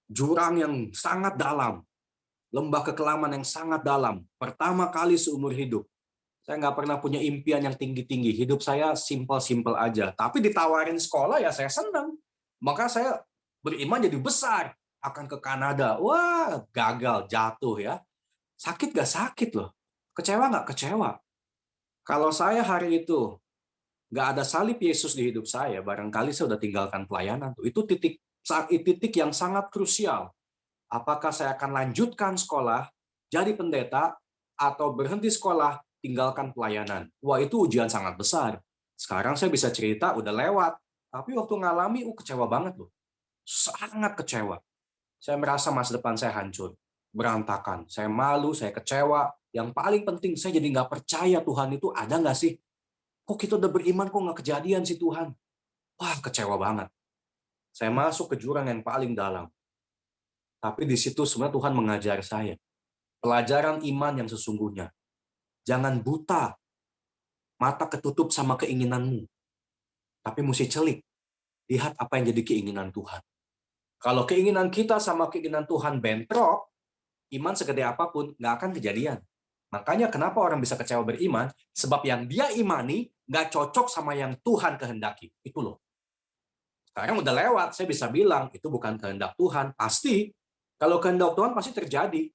jurang yang sangat dalam, lembah kekelaman yang sangat dalam. Pertama kali seumur hidup. Saya nggak pernah punya impian yang tinggi-tinggi. Hidup saya simpel-simpel aja. Tapi ditawarin sekolah ya saya senang. Maka saya beriman jadi besar. Akan ke Kanada. Wah, gagal, jatuh ya. Sakit nggak sakit loh. Kecewa nggak kecewa. Kalau saya hari itu nggak ada salib Yesus di hidup saya, barangkali saya udah tinggalkan pelayanan. Itu titik yang sangat krusial. Apakah saya akan lanjutkan sekolah, jadi pendeta, atau berhenti sekolah, tinggalkan pelayanan. Wah, itu ujian sangat besar. Sekarang saya bisa cerita, udah lewat. Tapi waktu ngalami, kecewa banget loh. Sangat kecewa. Saya merasa masa depan saya hancur. Berantakan. Saya malu, saya kecewa. Yang paling penting, saya jadi nggak percaya Tuhan itu ada nggak sih? Kok kita udah beriman, kok nggak kejadian sih Tuhan? Wah, kecewa banget. Saya masuk ke jurang yang paling dalam. Tapi di situ sebenarnya Tuhan mengajar saya. Pelajaran iman yang sesungguhnya. Jangan buta. Mata ketutup sama keinginanmu. Tapi mesti celik. Lihat apa yang jadi keinginan Tuhan. Kalau keinginan kita sama keinginan Tuhan bentrok, iman segede apapun nggak akan kejadian. Makanya kenapa orang bisa kecewa beriman? Sebab yang dia imani nggak cocok sama yang Tuhan kehendaki. Itu loh. Sekarang udah lewat, saya bisa bilang itu bukan kehendak Tuhan. Pasti, kalau kehendak Tuhan pasti terjadi.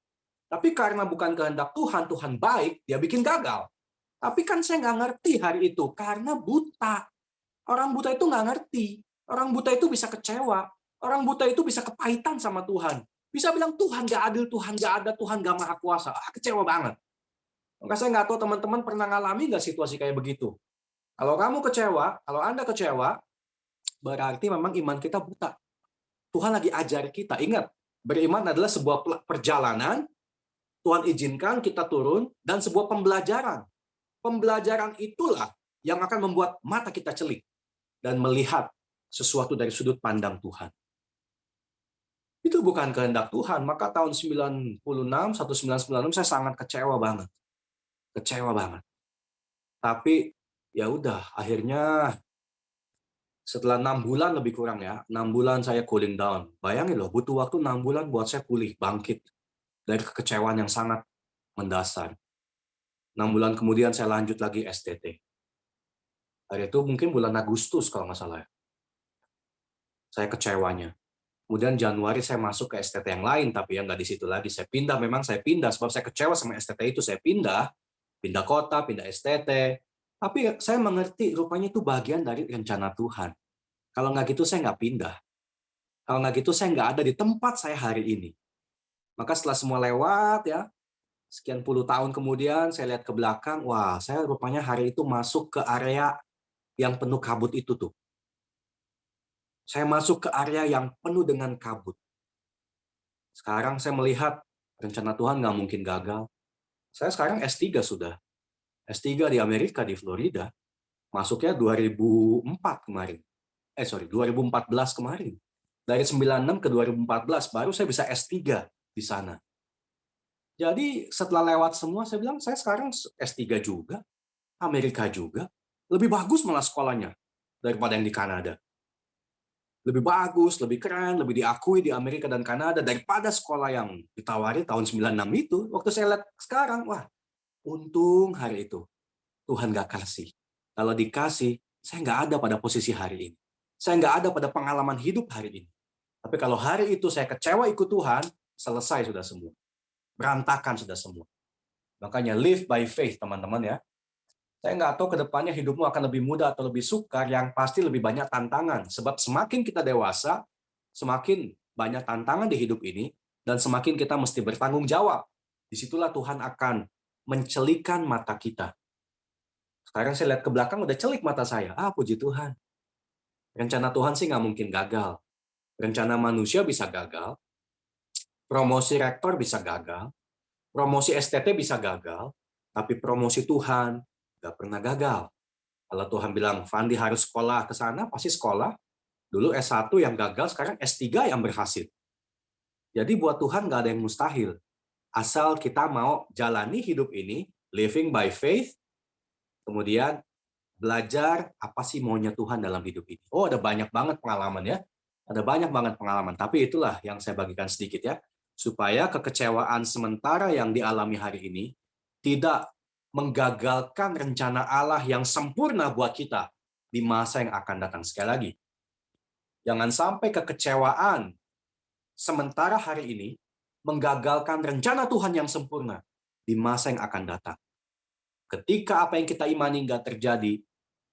Tapi karena bukan kehendak Tuhan, Tuhan baik, dia bikin gagal. Tapi kan saya nggak ngerti hari itu, karena buta. Orang buta itu nggak ngerti. Orang buta itu bisa kecewa. Orang buta itu bisa kepahitan sama Tuhan. Bisa bilang, Tuhan nggak adil, Tuhan nggak ada, Tuhan nggak maha kuasa. Kecewa banget. Maka saya nggak tahu teman-teman pernah ngalami nggak situasi kayak begitu. Kalau kamu kecewa, kalau Anda kecewa, berarti memang iman kita buta. Tuhan lagi ajar kita. Ingat, beriman adalah sebuah perjalanan, Tuhan izinkan kita turun, dan sebuah pembelajaran. Pembelajaran itulah yang akan membuat mata kita celik dan melihat sesuatu dari sudut pandang Tuhan. Itu bukan kehendak Tuhan, maka tahun 1996 saya sangat kecewa banget. Kecewa banget. Tapi ya udah, akhirnya setelah 6 bulan lebih kurang ya, 6 bulan saya cooling down. Bayangin loh, butuh waktu 6 bulan buat saya pulih, bangkit dari kekecewaan yang sangat mendasar. 6 bulan kemudian saya lanjut lagi STT. Hari itu mungkin bulan Agustus kalau nggak salah. Saya kecewanya. Kemudian Januari saya masuk ke STT yang lain, tapi ya nggak di situ lagi. Saya pindah, memang saya pindah, sebab saya kecewa sama STT itu, saya pindah kota, pindah STT. Tapi saya mengerti, rupanya itu bagian dari rencana Tuhan. Kalau nggak gitu, saya nggak pindah. Kalau nggak gitu, saya nggak ada di tempat saya hari ini. Maka setelah semua lewat, ya, sekian puluh tahun kemudian, saya lihat ke belakang, wah, saya rupanya hari itu masuk ke area yang penuh kabut itu tuh. Saya masuk ke area yang penuh dengan kabut. Sekarang saya melihat rencana Tuhan nggak mungkin gagal. Saya sekarang S3 sudah. S3 di Amerika, di Florida. Masuknya 2004 kemarin. 2014 kemarin. Dari 96 ke 2014, baru saya bisa S3 di sana. Jadi setelah lewat semua, saya bilang, saya sekarang S3 juga, Amerika juga. Lebih bagus malah sekolahnya daripada yang di Kanada. Lebih bagus, lebih keren, lebih diakui di Amerika dan Kanada daripada sekolah yang ditawari tahun 96 itu. Waktu saya lihat sekarang, wah, untung hari itu Tuhan nggak kasih. Kalau dikasih, saya nggak ada pada posisi hari ini. Saya nggak ada pada pengalaman hidup hari ini. Tapi kalau hari itu saya kecewa ikut Tuhan, selesai sudah semua. Berantakan sudah semua. Makanya live by faith, teman-teman ya. Saya nggak tahu ke depannya hidupmu akan lebih mudah atau lebih sukar, yang pasti lebih banyak tantangan. Sebab semakin kita dewasa, semakin banyak tantangan di hidup ini, dan semakin kita mesti bertanggung jawab. Disitulah Tuhan akan mencelikan mata kita. Sekarang saya lihat ke belakang udah celik mata saya. Puji Tuhan. Rencana Tuhan sih nggak mungkin gagal. Rencana manusia bisa gagal. Promosi rektor bisa gagal. Promosi STT bisa gagal. Tapi promosi Tuhan nggak pernah gagal. Kalau Tuhan bilang, Fandi harus sekolah ke sana, pasti sekolah. Dulu S1 yang gagal, sekarang S3 yang berhasil. Jadi buat Tuhan nggak ada yang mustahil. Asal kita mau jalani hidup ini, living by faith, kemudian belajar apa sih maunya Tuhan dalam hidup ini. Ada banyak banget pengalaman ya. Ada banyak banget pengalaman. Tapi itulah yang saya bagikan sedikit ya. Supaya kekecewaan sementara yang dialami hari ini tidak menggagalkan rencana Allah yang sempurna buat kita di masa yang akan datang. Sekali lagi, jangan sampai kekecewaan sementara hari ini menggagalkan rencana Tuhan yang sempurna di masa yang akan datang. Ketika apa yang kita imani nggak terjadi,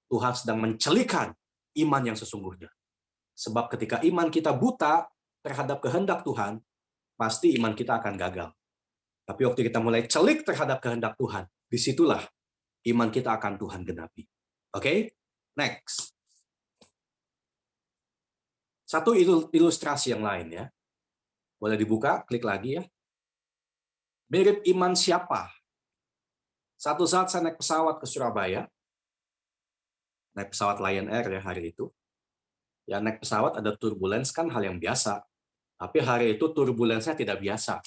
Tuhan sedang mencelikan iman yang sesungguhnya. Sebab ketika iman kita buta terhadap kehendak Tuhan, pasti iman kita akan gagal. Tapi waktu kita mulai celik terhadap kehendak Tuhan, disitulah iman kita akan Tuhan genapi. Oke? Next. Satu ilustrasi yang lain ya. Boleh dibuka, klik lagi ya. Mirip iman siapa? Satu saat saya naik pesawat ke Surabaya. Naik pesawat Lion Air ya hari itu. Ya naik pesawat ada turbulence kan hal yang biasa. Tapi hari itu turbulensnya tidak biasa.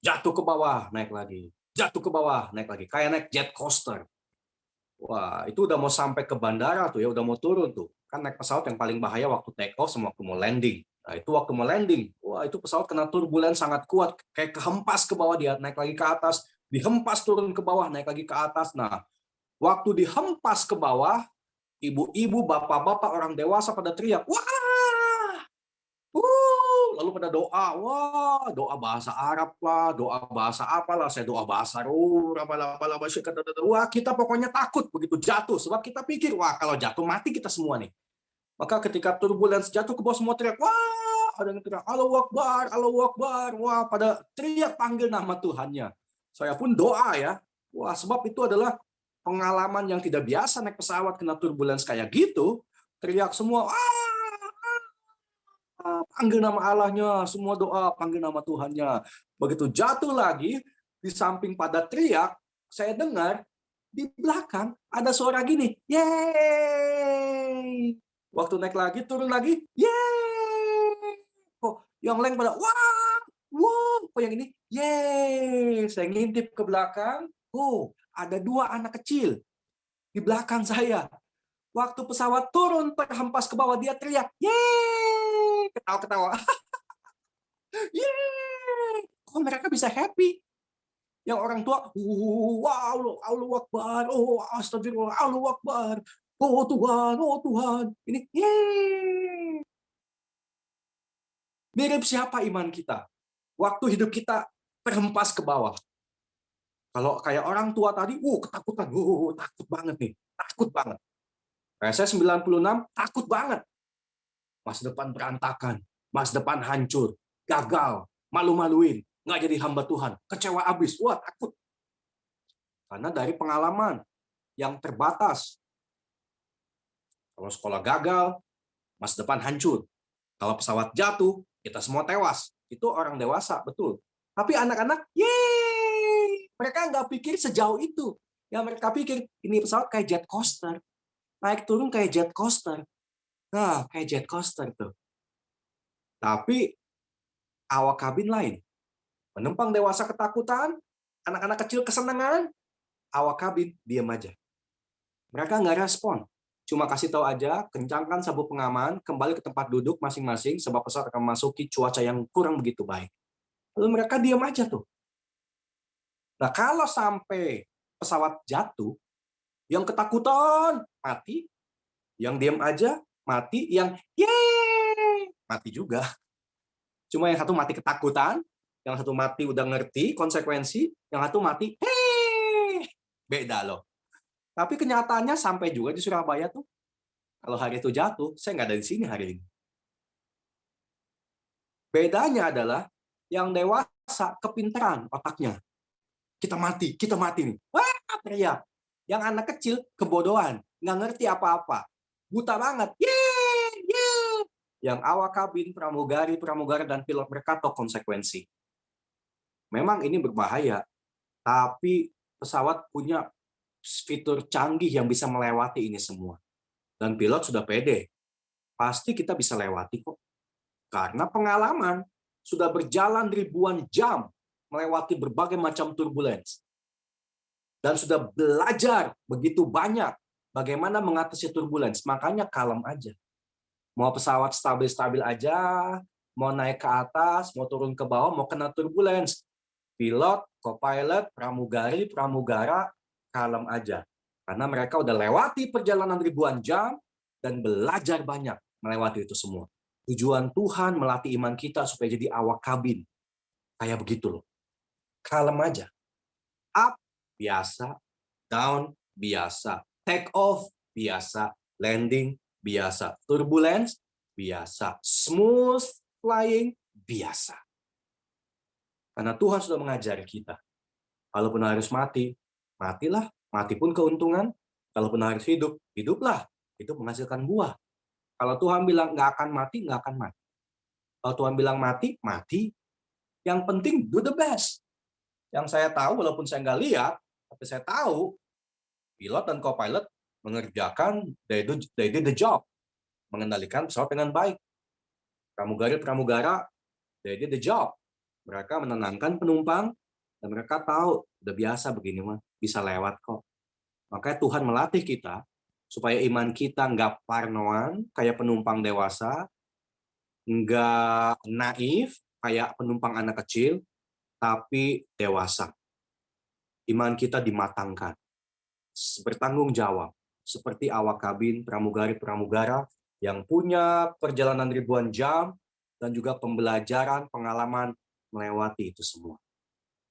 Jatuh ke bawah, naik lagi. Jatuh ke bawah, naik lagi. Kayak naik jet coaster. Wah, itu udah mau sampai ke bandara tuh ya, udah mau turun tuh. Kan naik pesawat yang paling bahaya waktu take off sama waktu mau landing. Nah, itu waktu mau landing. Wah, itu pesawat kena turbulens sangat kuat. Kayak kehempas ke bawah dia, naik lagi ke atas. Dihempas turun ke bawah, naik lagi ke atas. Nah, waktu dihempas ke bawah, ibu-ibu, bapak-bapak, orang dewasa pada teriak, wah! Lalu pada doa, wah, doa bahasa Arab lah, doa bahasa apalah, saya doa bahasa Ruh, wah, kita pokoknya takut begitu jatuh, sebab kita pikir, wah, kalau jatuh mati kita semua nih. Maka ketika turbulens jatuh ke bawah semua teriak, wah, ada yang teriak, Allahu Akbar, wah, pada teriak panggil nama Tuhannya. Saya pun doa ya, wah, sebab itu adalah pengalaman yang tidak biasa naik pesawat kena turbulens kayak gitu, teriak semua, panggil nama Allahnya, semua doa, panggil nama Tuhannya. Begitu jatuh lagi, di samping pada teriak, saya dengar di belakang ada suara gini, yeay. Waktu naik lagi, turun lagi, yeay. Yang lain pada, wah, yang ini, yeay. Saya ngintip ke belakang, ada 2 anak kecil di belakang saya. Waktu pesawat turun, terhempas ke bawah, dia teriak, yeay. Ketawa-ketawa. Yeay. Kok mereka bisa happy? Yang orang tua, wow, Allahu Akbar, astagfirullah, Allahu Akbar. Oh Tuhan. Ini, yeay. Mirip siapa iman kita? Waktu hidup kita terhempas ke bawah. Kalau kayak orang tua tadi, ketakutan, takut banget nih, takut banget. Kayak saya 96, takut banget. Masa depan berantakan, masa depan hancur, gagal, malu-maluin, nggak jadi hamba Tuhan, kecewa abis, takut. Karena dari pengalaman yang terbatas. Kalau sekolah gagal, masa depan hancur. Kalau pesawat jatuh, kita semua tewas. Itu orang dewasa, betul. Tapi anak-anak, yeay! Mereka nggak pikir sejauh itu. Yang mereka pikir, ini pesawat kayak jet coaster. Naik turun kayak jet coaster. Nah, kayak jet coaster tuh. Tapi awak kabin lain. Penumpang dewasa ketakutan, anak-anak kecil kesenangan, awak kabin diam aja. Mereka nggak respon. Cuma kasih tahu aja, kencangkan sabuk pengaman, kembali ke tempat duduk masing-masing, sebab pesawat akan memasuki cuaca yang kurang begitu baik. Lalu mereka diam aja tuh. Nah, kalau sampai pesawat jatuh, yang ketakutan mati, yang diam aja mati, yang yeay mati juga. Cuma yang satu mati ketakutan, yang satu mati udah ngerti konsekuensi, yang satu mati beda loh. Tapi kenyataannya sampai juga di Surabaya tuh. Kalau hari itu jatuh, saya nggak ada di sini hari ini. Bedanya adalah yang dewasa kepintaran otaknya. Kita mati nih. Wah, teriak. Yang anak kecil kebodohan, nggak ngerti apa-apa, buta banget. Yeay. Yang awak kabin, pramugara, dan pilot mereka tahu konsekuensi. Memang ini berbahaya, tapi pesawat punya fitur canggih yang bisa melewati ini semua. Dan pilot sudah pede. Pasti kita bisa lewati kok. Karena pengalaman sudah berjalan ribuan jam melewati berbagai macam turbulence. Dan sudah belajar begitu banyak bagaimana mengatasi turbulence. Makanya kalem aja. Mau pesawat stabil-stabil aja, mau naik ke atas, mau turun ke bawah, mau kena turbulence. Pilot, co-pilot, pramugara, kalem aja. Karena mereka udah lewati perjalanan ribuan jam dan belajar banyak melewati itu semua. Tujuan Tuhan melatih iman kita supaya jadi awak kabin. Kayak begitu loh. Kalem aja. Up, biasa. Down, biasa. Take off, biasa. Landing, biasa. Turbulence, biasa. Smooth flying, biasa. Karena Tuhan sudah mengajari kita. Kalaupun harus mati, matilah. Mati pun keuntungan. Kalaupun harus hidup, hiduplah. Itu menghasilkan buah. Kalau Tuhan bilang nggak akan mati, nggak akan mati. Kalau Tuhan bilang mati, mati. Yang penting do the best. Yang saya tahu, walaupun saya nggak lihat, tapi saya tahu, pilot dan co-pilot mengerjakan, they did the job. Mengendalikan pesawat dengan baik. Pramugara, they did the job. Mereka menenangkan penumpang, dan mereka tahu, udah biasa begini mah, bisa lewat kok. Makanya Tuhan melatih kita, supaya iman kita nggak parnoan, kayak penumpang dewasa, nggak naif, kayak penumpang anak kecil, tapi dewasa. Iman kita dimatangkan, bertanggung jawab, seperti awak kabin, pramugara yang punya perjalanan ribuan jam, dan juga pembelajaran, pengalaman, melewati itu semua.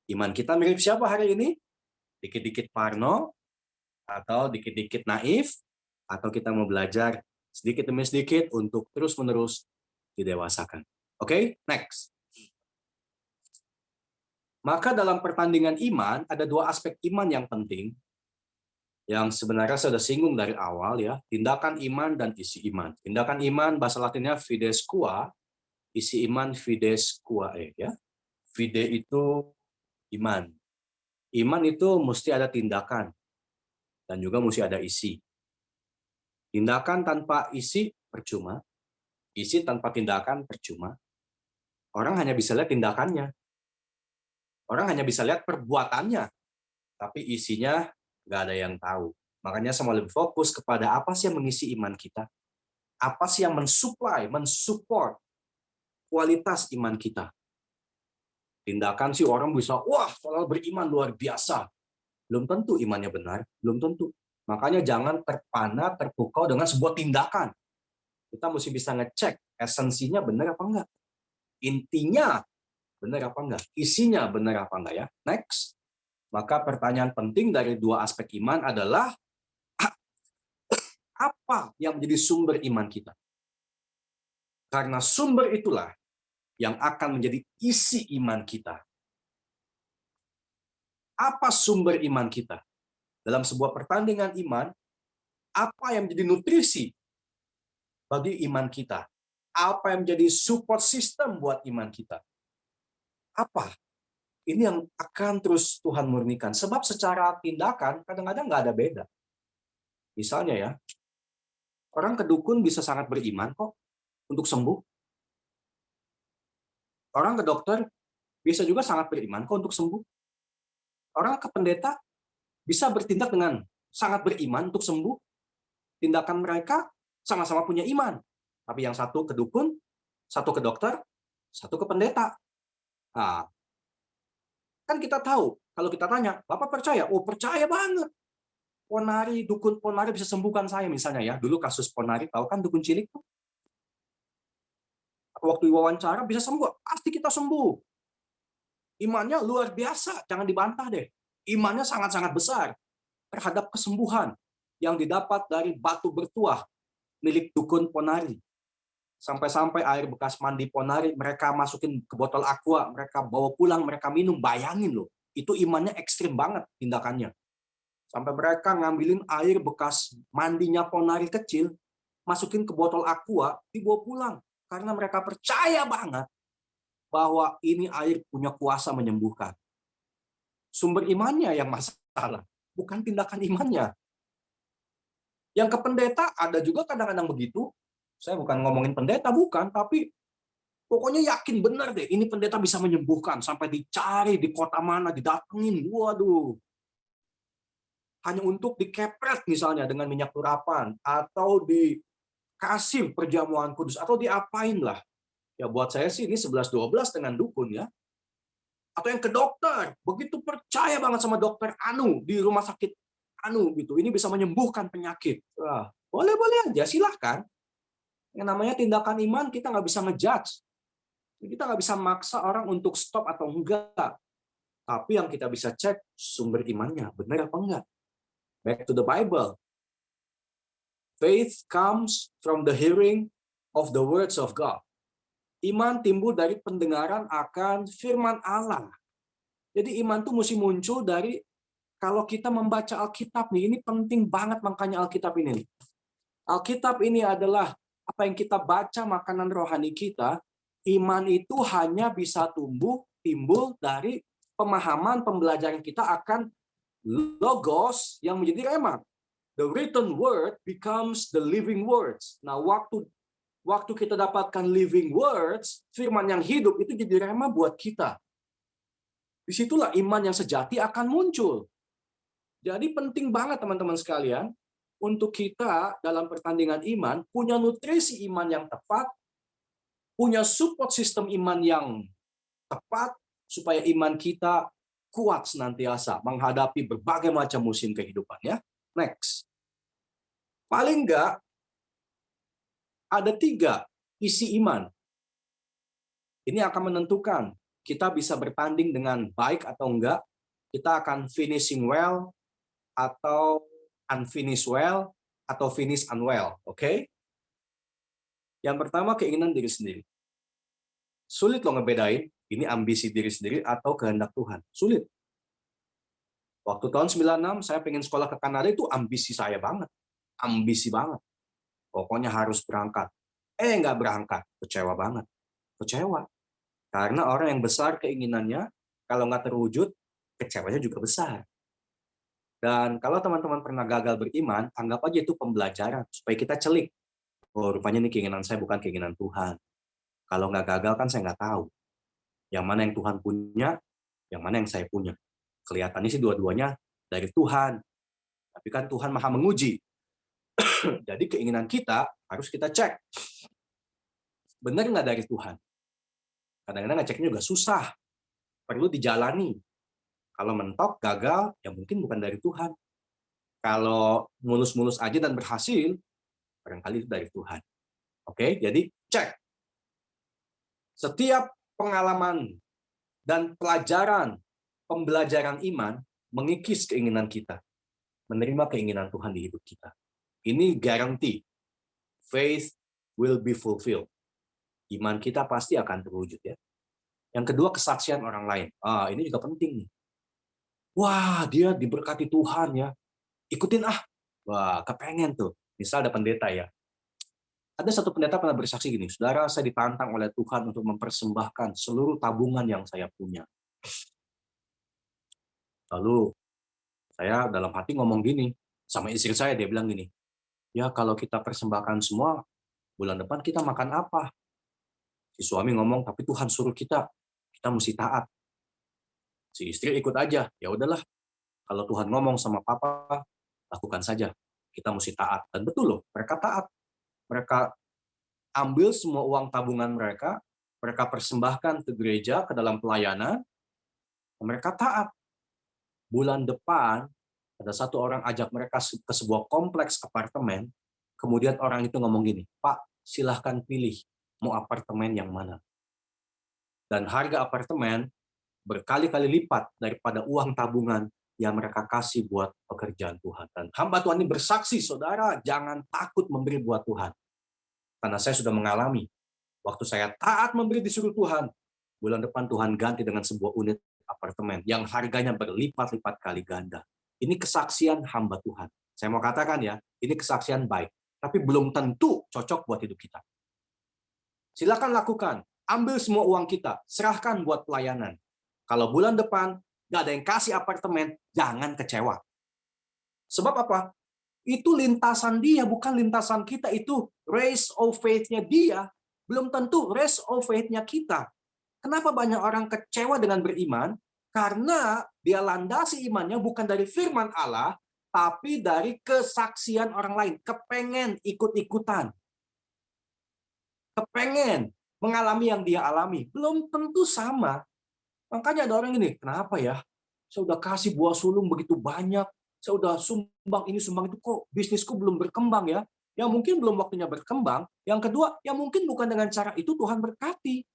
Iman kita mirip siapa hari ini? Dikit-dikit parno, atau dikit-dikit naif, atau kita mau belajar sedikit demi sedikit untuk terus-menerus didewasakan. Oke, next. Maka dalam pertandingan iman, ada dua aspek iman yang penting, yang sebenarnya saya sudah singgung dari awal, ya, tindakan iman dan isi iman. Tindakan iman, bahasa Latinnya fides qua, isi iman fides quae, ya. Fide itu iman. Iman itu mesti ada tindakan, dan juga mesti ada isi. Tindakan tanpa isi percuma, isi tanpa tindakan percuma. Orang hanya bisa lihat tindakannya. Orang hanya bisa lihat perbuatannya, tapi isinya nggak ada yang tahu. Makanya saya mau lebih fokus kepada apa sih yang mengisi iman kita. Apa sih yang mensupply, mensupport kualitas iman kita. Tindakan sih orang bisa, wah, soal beriman luar biasa. Belum tentu imannya benar, belum tentu. Makanya jangan terpana, terpukau dengan sebuah tindakan. Kita mesti bisa ngecek esensinya benar apa enggak. Intinya benar apa enggak. Isinya benar apa enggak, ya. Next. Maka pertanyaan penting dari dua aspek iman adalah, apa yang menjadi sumber iman kita? Karena sumber itulah yang akan menjadi isi iman kita. Apa sumber iman kita? Dalam sebuah pertandingan iman, apa yang menjadi nutrisi bagi iman kita? Apa yang menjadi support system buat iman kita? Apa? Ini yang akan terus Tuhan murnikan. Sebab secara tindakan, kadang-kadang nggak ada beda. Misalnya ya, orang ke dukun bisa sangat beriman kok untuk sembuh. Orang ke dokter bisa juga sangat beriman kok untuk sembuh. Orang ke pendeta bisa bertindak dengan sangat beriman untuk sembuh. Tindakan mereka sama-sama punya iman. Tapi yang satu ke dukun, satu ke dokter, satu ke pendeta. Nah, kan kita tahu, kalau kita tanya, Bapak percaya? Oh, percaya banget. Ponari, dukun Ponari bisa sembuhkan saya misalnya ya. Dulu kasus Ponari, tahu kan dukun cilik tuh? Waktu wawancara bisa sembuh, pasti kita sembuh. Imannya luar biasa, jangan dibantah deh. Imannya sangat-sangat besar terhadap kesembuhan yang didapat dari batu bertuah milik dukun Ponari. Sampai-sampai air bekas mandi Ponari mereka masukin ke botol aqua, mereka bawa pulang, mereka minum. Bayangin loh, itu imannya ekstrim banget tindakannya. Sampai mereka ngambilin air bekas mandinya ponari kecil, masukin ke botol aqua, dibawa pulang. Karena mereka percaya banget bahwa ini air punya kuasa menyembuhkan. Sumber imannya yang masalah, bukan tindakan imannya. Yang ke pendeta ada juga kadang-kadang begitu. Saya bukan ngomongin pendeta, bukan, tapi pokoknya yakin benar deh, ini pendeta bisa menyembuhkan. Sampai dicari di kota mana, didatengin. Waduh. Hanya untuk dikepret misalnya dengan minyak urapan, atau dikasih perjamuan kudus, atau diapain lah. Ya buat saya sih ini 11-12 dengan dukun ya. Atau yang ke dokter, begitu percaya banget sama dokter Anu di rumah sakit Anu gitu, ini bisa menyembuhkan penyakit. Wah, boleh-boleh aja, silahkan. Yang namanya tindakan iman kita nggak bisa ngejudge. Kita nggak bisa maksa orang untuk stop atau enggak. Tapi yang kita bisa cek sumber imannya, benar apa enggak. Back to the Bible. Faith comes from the hearing of the words of God. Iman timbul dari pendengaran akan firman Allah. Jadi iman tuh mesti muncul dari kalau kita membaca Alkitab nih, ini penting banget makanya Alkitab ini. Alkitab ini adalah apa yang kita baca, makanan rohani kita. Iman itu hanya bisa timbul dari pemahaman pembelajaran kita akan logos yang menjadi rema. The written word becomes the living words. Nah, waktu kita dapatkan living words, firman yang hidup itu jadi rema buat kita. Disitulah iman yang sejati akan muncul. Jadi penting banget teman-teman sekalian, untuk kita dalam pertandingan iman, punya nutrisi iman yang tepat, punya support sistem iman yang tepat, supaya iman kita kuat senantiasa menghadapi berbagai macam musim kehidupan ya. Next. Paling enggak ada 3 isi iman. Ini akan menentukan kita bisa bertanding dengan baik atau enggak. Kita akan finishing well atau unfinished well atau finish unwell, oke? Yang pertama keinginan diri sendiri. Sulit loh ngebedain ini ambisi diri sendiri atau kehendak Tuhan. Sulit. Waktu tahun 96 saya pengen sekolah ke Kanada itu ambisi saya banget. Ambisi banget. Pokoknya harus berangkat. Nggak berangkat. Kecewa banget. Kecewa. Karena orang yang besar keinginannya, kalau nggak terwujud, kecewanya juga besar. Dan kalau teman-teman pernah gagal beriman, anggap aja itu pembelajaran. Supaya kita celik. Oh, rupanya ini keinginan saya bukan keinginan Tuhan. Kalau nggak gagal kan saya nggak tahu. Yang mana yang Tuhan punya, yang mana yang saya punya. Kelihatannya sih dua-duanya dari Tuhan. Tapi kan Tuhan maha menguji. Jadi keinginan kita harus kita cek. Benar nggak dari Tuhan? Kadang-kadang ngeceknya juga susah. Perlu dijalani. Kalau mentok, gagal, ya mungkin bukan dari Tuhan. Kalau mulus-mulus aja dan berhasil, barangkali itu dari Tuhan. Oke, jadi cek. Setiap pengalaman dan pembelajaran iman mengikis keinginan kita. Menerima keinginan Tuhan di hidup kita. Ini guarantee. Faith will be fulfilled. Iman kita pasti akan terwujud ya. Yang kedua, kesaksian orang lain. Ini juga penting nih. Wah, dia diberkati Tuhan ya. Ikutin ah. Wah, kepengen tuh. Misal ada pendeta ya. Ada satu pendeta pernah bersaksi gini, saudara, saya ditantang oleh Tuhan untuk mempersembahkan seluruh tabungan yang saya punya. Lalu saya dalam hati ngomong gini, sama istri saya, dia bilang gini, ya kalau kita persembahkan semua, bulan depan kita makan apa? Si suami ngomong, tapi Tuhan suruh kita mesti taat. Si istri ikut aja, ya udahlah. Kalau Tuhan ngomong sama papa, lakukan saja. Kita mesti taat. Dan betul loh, mereka taat. Mereka ambil semua uang tabungan mereka persembahkan ke gereja, ke dalam pelayanan, mereka taat. Bulan depan, ada satu orang ajak mereka ke sebuah kompleks apartemen, kemudian orang itu ngomong gini, Pak, silahkan pilih, mau apartemen yang mana. Dan harga apartemen berkali-kali lipat daripada uang tabungan yang mereka kasih buat pekerjaan Tuhan. Dan hamba Tuhan ini bersaksi, saudara, jangan takut memberi buat Tuhan. Karena saya sudah mengalami, waktu saya taat memberi disuruh Tuhan, bulan depan Tuhan ganti dengan sebuah unit apartemen yang harganya berlipat-lipat kali ganda. Ini kesaksian hamba Tuhan. Saya mau katakan ya, ini kesaksian baik. Tapi belum tentu cocok buat hidup kita. Silakan lakukan. Ambil semua uang kita. Serahkan buat pelayanan. Kalau bulan depan nggak ada yang kasih apartemen, jangan kecewa. Sebab apa? Itu lintasan dia, bukan lintasan kita. Itu race of faith-nya dia. Belum tentu race of faith-nya kita. Kenapa banyak orang kecewa dengan beriman? Karena dia landasi imannya bukan dari firman Allah, tapi dari kesaksian orang lain. Kepengen ikut-ikutan. Kepengen mengalami yang dia alami. Belum tentu sama. Makanya ada orang gini, kenapa ya? Saya udah kasih buah sulung begitu banyak. Saya udah sumbang ini, sumbang itu, kok bisnisku belum berkembang ya? Ya mungkin belum waktunya berkembang. Yang kedua, ya mungkin bukan dengan cara itu Tuhan berkati.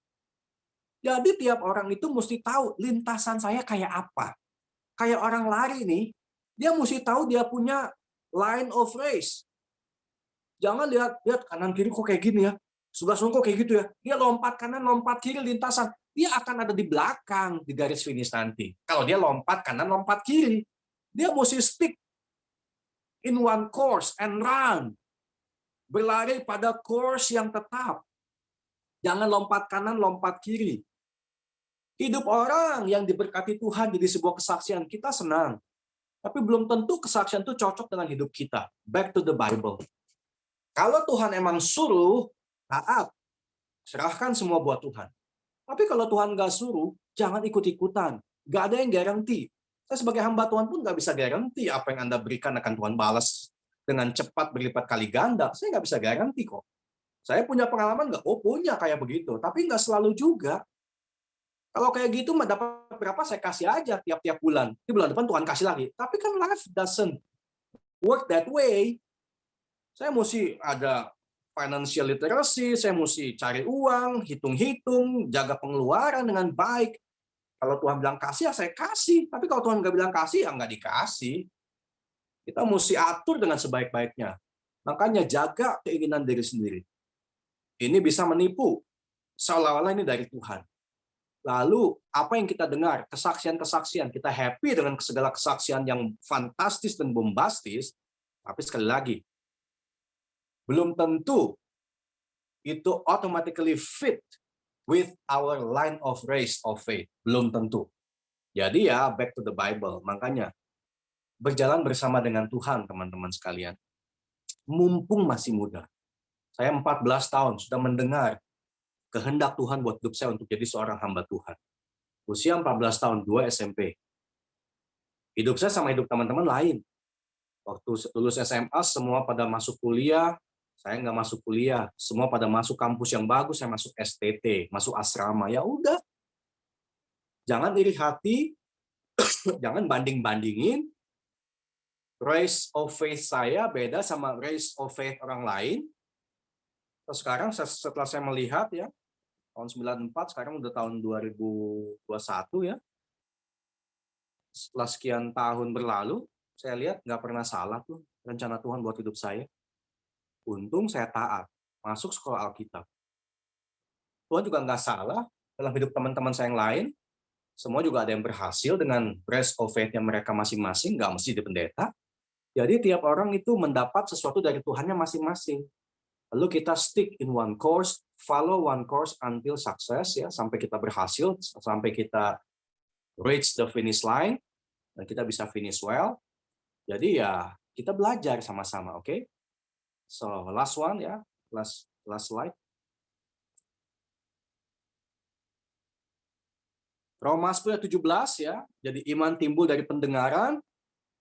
Jadi tiap orang itu mesti tahu lintasan saya kayak apa. Kayak orang lari nih, dia mesti tahu dia punya line of race. Jangan lihat kanan kiri kok kayak gini ya. Sebelah sana kok kayak gitu ya. Dia lompat kanan, lompat kiri lintasan. Dia akan ada di belakang di garis finish nanti. Kalau dia lompat kanan, lompat kiri, dia mesti stick in one course and run. Berlari pada course yang tetap. Jangan lompat kanan, lompat kiri. Hidup orang yang diberkati Tuhan jadi sebuah kesaksian, kita senang. Tapi belum tentu kesaksian itu cocok dengan hidup kita. Back to the Bible. Kalau Tuhan emang suruh, taat. Serahkan semua buat Tuhan. Tapi kalau Tuhan nggak suruh, jangan ikut-ikutan. Nggak ada yang garanti. Saya sebagai hamba Tuhan pun nggak bisa garanti apa yang Anda berikan akan Tuhan balas dengan cepat berlipat kali ganda. Saya nggak bisa garanti kok. Saya punya pengalaman nggak? Oh punya kayak begitu. Tapi nggak selalu juga. Kalau kayak gitu, dapat berapa saya kasih aja tiap-tiap bulan. Di bulan depan Tuhan kasih lagi. Tapi kan life doesn't work that way. Saya mesti ada financial literacy, saya mesti cari uang, hitung-hitung, jaga pengeluaran dengan baik. Kalau Tuhan bilang kasih, ya saya kasih. Tapi kalau Tuhan nggak bilang kasih, ya nggak dikasih. Kita mesti atur dengan sebaik-baiknya. Makanya jaga keinginan diri sendiri. Ini bisa menipu. Seolah-olah ini dari Tuhan. Lalu, apa yang kita dengar? Kesaksian-kesaksian. Kita happy dengan segala kesaksian yang fantastis dan bombastis. Tapi sekali lagi, belum tentu itu automatically fit with our line of race of faith. Belum tentu. Jadi ya, back to the Bible. Makanya, berjalan bersama dengan Tuhan, teman-teman sekalian. Mumpung masih muda. Saya 14 tahun sudah mendengar kehendak Tuhan buat hidup saya untuk jadi seorang hamba Tuhan. Usia 14 tahun, 2 SMP. Hidup saya sama hidup teman-teman lain. Waktu lulus SMA, semua pada masuk kuliah, saya nggak masuk kuliah. Semua pada masuk kampus yang bagus, saya masuk STT, masuk asrama. Ya udah. Jangan iri hati, jangan banding-bandingin. Race of faith saya beda sama race of faith orang lain. Terus sekarang setelah saya melihat ya, tahun 94, sekarang udah tahun 2021 ya. Setelah sekian tahun berlalu, saya lihat nggak pernah salah tuh rencana Tuhan buat hidup saya. Untung saya taat, masuk sekolah Alkitab. Tuhan juga nggak salah dalam hidup teman-teman saya yang lain. Semua juga ada yang berhasil dengan race of faith-nya mereka masing-masing, nggak mesti di pendeta. Jadi tiap orang itu mendapat sesuatu dari Tuhannya masing-masing. Lalu kita stick in one course, follow one course until success ya, sampai kita berhasil, sampai kita reach the finish line dan kita bisa finish well. Jadi ya kita belajar sama-sama, oke? So last one ya, last slide. Roma 10:17 ya. Jadi iman timbul dari pendengaran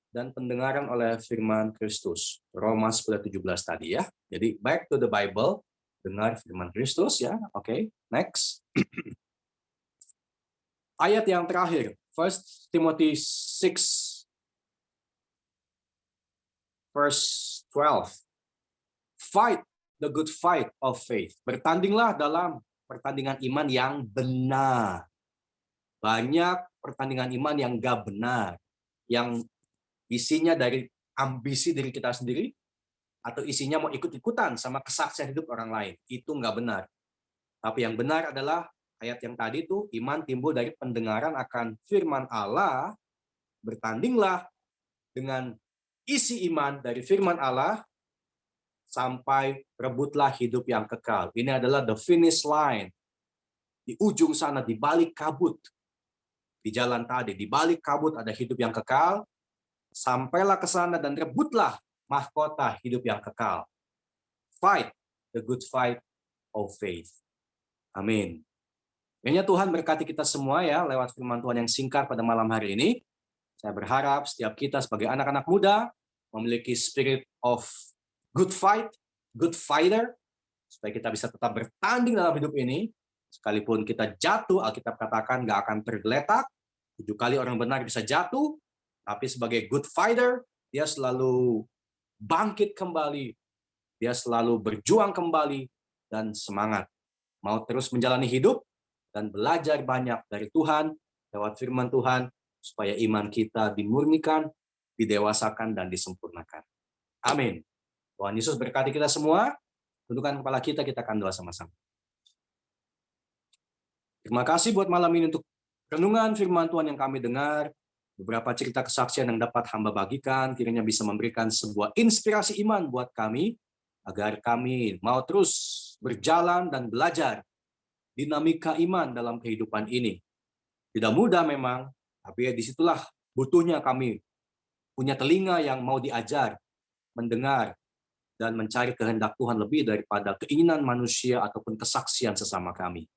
dan pendengaran oleh firman Kristus. Roma 10:17 tadi ya. Jadi back to the Bible, dengar firman Kristus ya. Oke, next. Ayat yang terakhir, 1 Timothy 6 verse 12. Fight the good fight of faith. Bertandinglah dalam pertandingan iman yang benar. Banyak pertandingan iman yang gak benar, yang isinya dari ambisi diri kita sendiri, atau isinya mau ikut-ikutan sama kesaksian hidup orang lain. Itu nggak benar. Tapi yang benar adalah ayat yang tadi tuh, iman timbul dari pendengaran akan firman Allah, bertandinglah dengan isi iman dari firman Allah sampai rebutlah hidup yang kekal. Ini adalah the finish line. Di ujung sana, di balik kabut, di jalan tadi, di balik kabut ada hidup yang kekal. Sampailah ke sana dan rebutlah mahkota hidup yang kekal. Fight the good fight of faith. Amin. Kiranya Tuhan berkati kita semua ya lewat firman Tuhan yang singkat pada malam hari ini. Saya berharap setiap kita sebagai anak-anak muda memiliki spirit of good fight, good fighter, supaya kita bisa tetap bertanding dalam hidup ini. Sekalipun kita jatuh, Alkitab katakan gak akan tergeletak. 7 kali orang benar bisa jatuh, tapi sebagai good fighter, dia selalu bangkit kembali, dia selalu berjuang kembali, dan semangat. Mau terus menjalani hidup, dan belajar banyak dari Tuhan, lewat firman Tuhan, supaya iman kita dimurnikan, didewasakan, dan disempurnakan. Amin. Tuhan Yesus berkati kita semua. Tundukkan kepala kita akan doa sama-sama. Terima kasih buat malam ini untuk renungan firman Tuhan yang kami dengar. Beberapa cerita kesaksian yang dapat hamba bagikan, kiranya bisa memberikan sebuah inspirasi iman buat kami, agar kami mau terus berjalan dan belajar dinamika iman dalam kehidupan ini. Tidak mudah memang, tapi disitulah butuhnya kami punya telinga yang mau diajar, mendengar, dan mencari kehendak Tuhan lebih daripada keinginan manusia ataupun kesaksian sesama kami.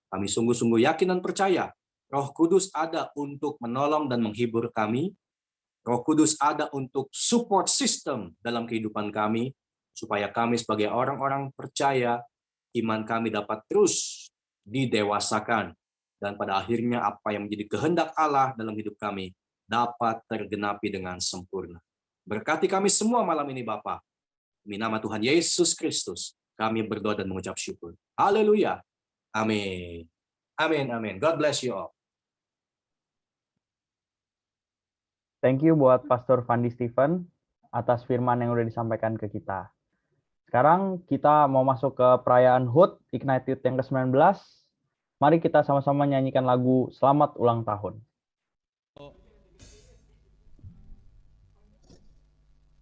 Kami sungguh-sungguh yakin dan percaya, Roh Kudus ada untuk menolong dan menghibur kami. Roh Kudus ada untuk support system dalam kehidupan kami, supaya kami sebagai orang-orang percaya, iman kami dapat terus didewasakan. Dan pada akhirnya apa yang menjadi kehendak Allah dalam hidup kami dapat tergenapi dengan sempurna. Berkati kami semua malam ini Bapa. Demi nama Tuhan Yesus Kristus, kami berdoa dan mengucap syukur. Haleluya. Amin. Amin, amin. God bless you all. Thank you buat Pastor Fandi Stephen atas firman yang udah disampaikan ke kita. Sekarang kita mau masuk ke perayaan HUT Ignite Youth yang ke-19. Mari kita sama-sama nyanyikan lagu Selamat Ulang Tahun. Selamat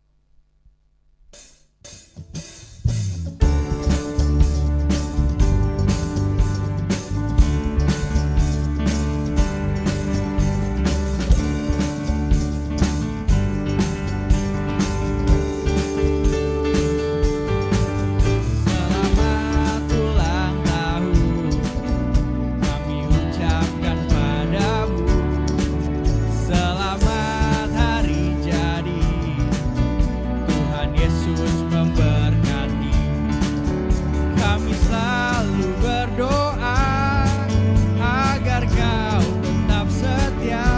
ulang tahun, kami ucapkan padamu. Selamat hari jadi, Tuhan Yesus memberkati. Kami selalu berdoa agar kau tetap setia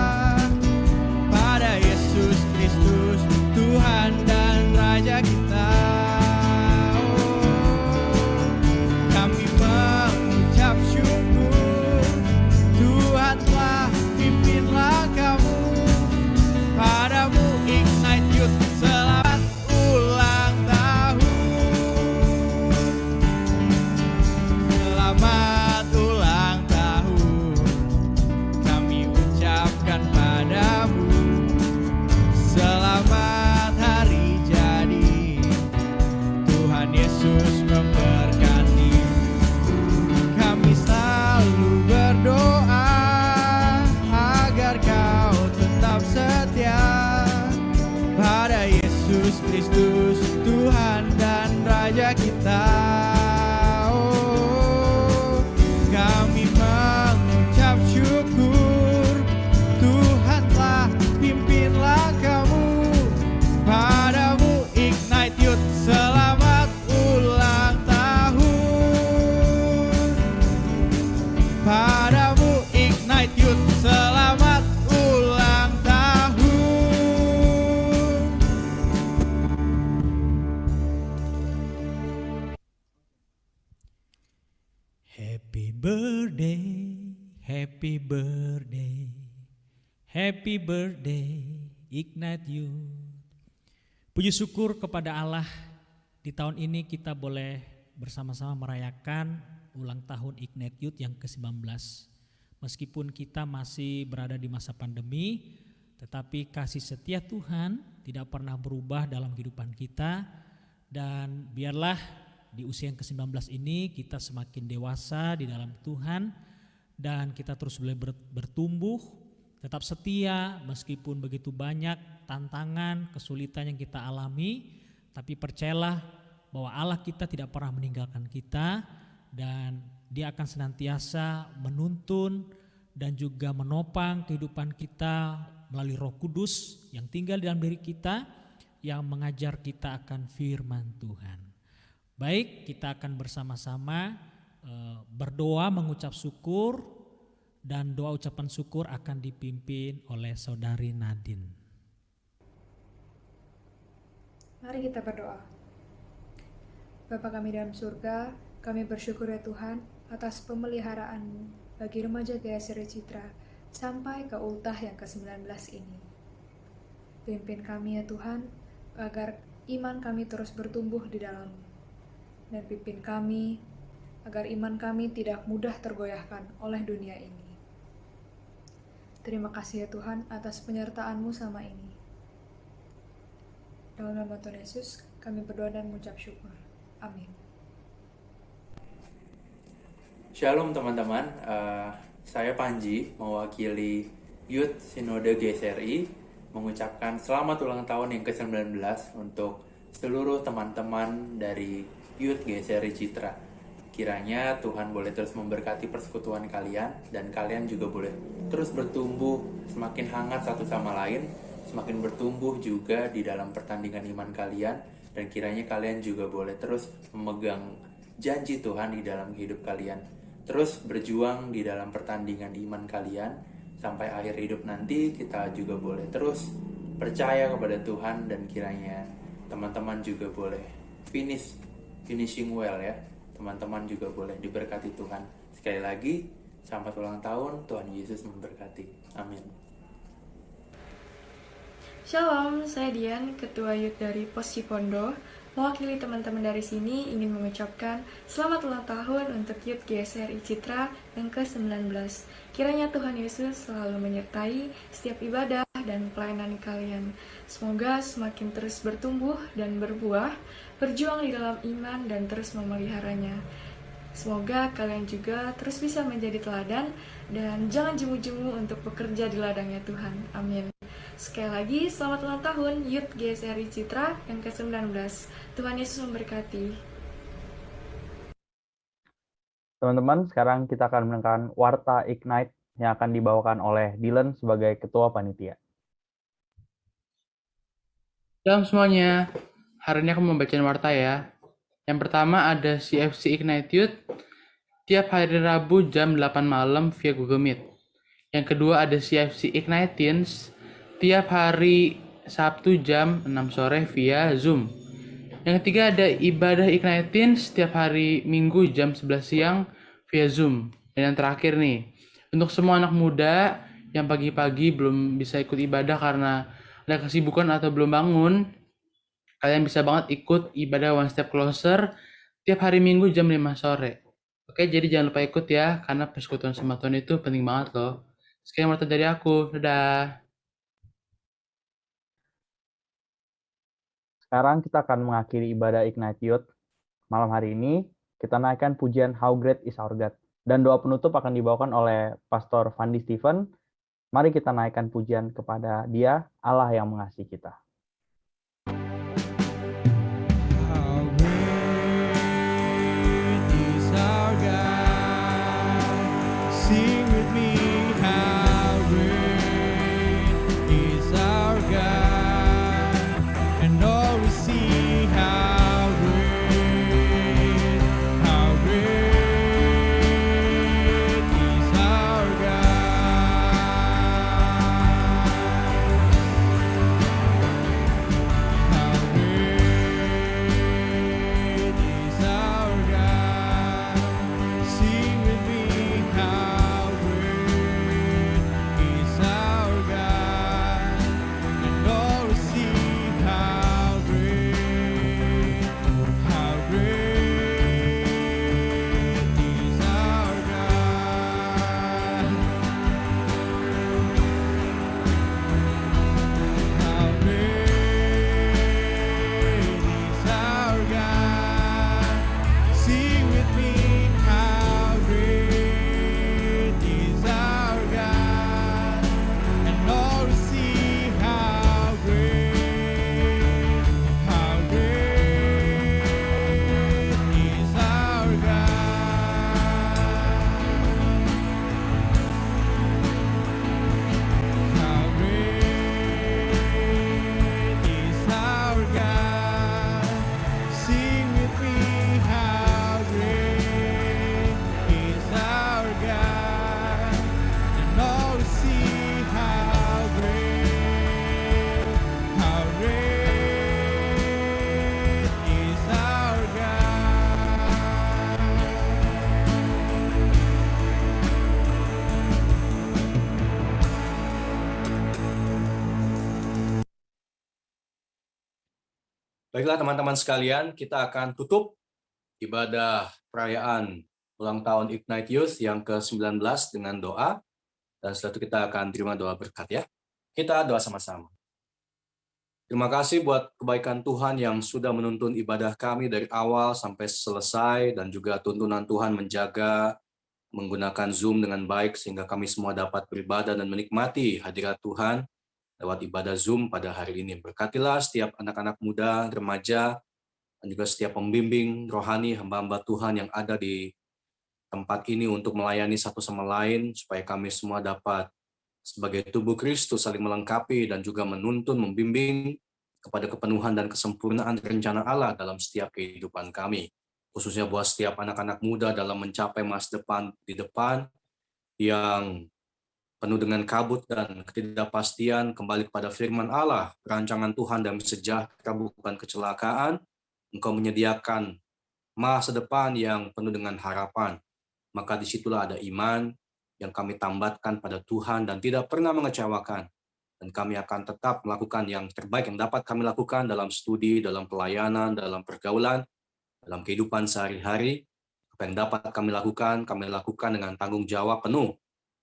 pada Yesus Kristus, Tuhan dan Raja kita. Kami mengucap syukur, Tuhan telah pimpinlah kamu. Padamu Ignite Youth, selamat ulang tahun. Selamat ulang tahun, kami ucapkan padamu. Selamat hari jadi, Tuhan Yesus memberkati. Kami selalu berdoa agar kau tetap setia pada Yesus Kristus, Tuhan dan Raja kita. Oh, kami mengucap syukur, Tuhan telah pimpinlah kamu. Padamu Ignite Youth, selamat ulang tahun. Padamu Ignite Youth, selamat ulang tahun. Happy birthday, happy birthday, happy birthday, Ignite Youth. Puji syukur kepada Allah, di tahun ini kita boleh bersama-sama merayakan ulang tahun Ignite Youth yang ke-19. Meskipun kita masih berada di masa pandemi, Tetapi kasih setia Tuhan tidak pernah berubah dalam kehidupan kita, dan biarlah di usia yang ke-19 ini kita semakin dewasa di dalam Tuhan dan kita terus boleh bertumbuh, tetap setia meskipun begitu banyak tantangan, kesulitan yang kita alami, tapi percayalah bahwa Allah kita tidak pernah meninggalkan kita dan Dia akan senantiasa menuntun dan juga menopang kehidupan kita melalui Roh Kudus yang tinggal di dalam diri kita, yang mengajar kita akan firman Tuhan. Baik, kita akan bersama-sama berdoa mengucap syukur, dan doa ucapan syukur akan dipimpin oleh Saudari Nadine. Mari kita berdoa. Bapa kami dalam surga, kami bersyukur ya Tuhan atas pemeliharaan-Mu bagi remaja GSRI Citra sampai ke ultah yang ke-19 ini. Pimpin kami ya Tuhan, agar iman kami terus bertumbuh di dalam-Mu. Dan pimpin kami, agar iman kami tidak mudah tergoyahkan oleh dunia ini. Terima kasih ya Tuhan atas penyertaan-Mu sama ini. Dalam nama Tuhan Yesus, kami berdoa dan mengucap syukur. Amin. Shalom teman-teman, saya Panji, mewakili Youth Sinode GSRI, mengucapkan selamat ulang tahun yang ke-19 untuk seluruh teman-teman dari Youth GSRI Citra. Kiranya Tuhan boleh terus memberkati persekutuan kalian, dan kalian juga boleh terus bertumbuh semakin hangat satu sama lain, semakin bertumbuh juga di dalam pertandingan iman kalian, dan kiranya kalian juga boleh terus memegang janji Tuhan di dalam hidup kalian, terus berjuang di dalam pertandingan iman kalian, sampai akhir hidup nanti kita juga boleh terus percaya kepada Tuhan, dan kiranya teman-teman juga boleh finishing well ya. Teman-teman juga boleh diberkati Tuhan. Sekali lagi, selamat ulang tahun, Tuhan Yesus memberkati. Amin. Shalom, saya Dian, Ketua Youth dari Pos Cipondo. Mewakili teman-teman dari sini ingin mengucapkan selamat ulang tahun untuk Youth GSRI Citra yang ke-19. Kiranya Tuhan Yesus selalu menyertai setiap ibadah dan pelayanan kalian. Semoga semakin terus bertumbuh dan berbuah, berjuang di dalam iman dan terus memeliharanya. Semoga kalian juga terus bisa menjadi teladan dan jangan jemu-jemu untuk bekerja di ladangnya Tuhan. Amin. Sekali lagi, selamat ulang tahun Youth GSRI Citra yang ke-19. Tuhan Yesus memberkati. Teman-teman, sekarang kita akan mendengarkan Warta Ignite yang akan dibawakan oleh Dylan sebagai Ketua Panitia. Shalom semuanya, hari ini aku membacakan warta ya. Yang pertama ada CFC Ignite Youth, tiap hari Rabu jam 8 malam via Google Meet. Yang kedua ada CFC Ignite Teens, tiap hari Sabtu jam 6 sore via Zoom. Yang ketiga ada ibadah Ignite Teens setiap hari Minggu jam 11 siang via Zoom. Dan yang terakhir nih, untuk semua anak muda yang pagi-pagi belum bisa ikut ibadah karena ada kesibukan atau belum bangun, kalian bisa banget ikut ibadah One Step Closer tiap hari Minggu jam 5 sore. Oke, jadi jangan lupa ikut ya, karena persekutuan sama Tuhan itu penting banget loh. Sekian warta dari aku, dadah. Sekarang kita akan mengakhiri ibadah Ignite Youth. Malam hari ini kita naikkan pujian How Great Is Our God. Dan doa penutup akan dibawakan oleh Pastor Fandi Stephen. Mari kita naikkan pujian kepada Dia, Allah yang mengasihi kita. How great is our God? Sing with me, how great is our God? And all we see, how great is our God? How great is our God? Sing with me, how great Baiklah teman-teman sekalian, kita akan tutup ibadah perayaan ulang tahun Ignite Youth yang ke-19 dengan doa. Dan setelah itu kita akan terima doa berkat ya. Kita doa sama-sama. Terima kasih buat kebaikan Tuhan yang sudah menuntun ibadah kami dari awal sampai selesai, dan juga tuntunan Tuhan menjaga menggunakan Zoom dengan baik sehingga kami semua dapat beribadah dan menikmati hadirat Tuhan lewat ibadah Zoom pada hari ini. Berkatilah setiap anak-anak muda, remaja, dan juga setiap pembimbing rohani hamba-hamba Tuhan yang ada di tempat ini untuk melayani satu sama lain, supaya kami semua dapat sebagai tubuh Kristus saling melengkapi dan juga menuntun, membimbing kepada kepenuhan dan kesempurnaan rencana Allah dalam setiap kehidupan kami. Khususnya buat setiap anak-anak muda dalam mencapai masa depan di depan yang penuh dengan kabut dan ketidakpastian, kembali kepada firman Allah, rancangan Tuhan dan sejahtera bukan kecelakaan. Engkau menyediakan masa depan yang penuh dengan harapan. Maka disitulah ada iman yang kami tambatkan pada Tuhan dan tidak pernah mengecewakan. Dan kami akan tetap melakukan yang terbaik yang dapat kami lakukan dalam studi, dalam pelayanan, dalam pergaulan, dalam kehidupan sehari-hari. Apa yang dapat kami lakukan dengan tanggung jawab penuh.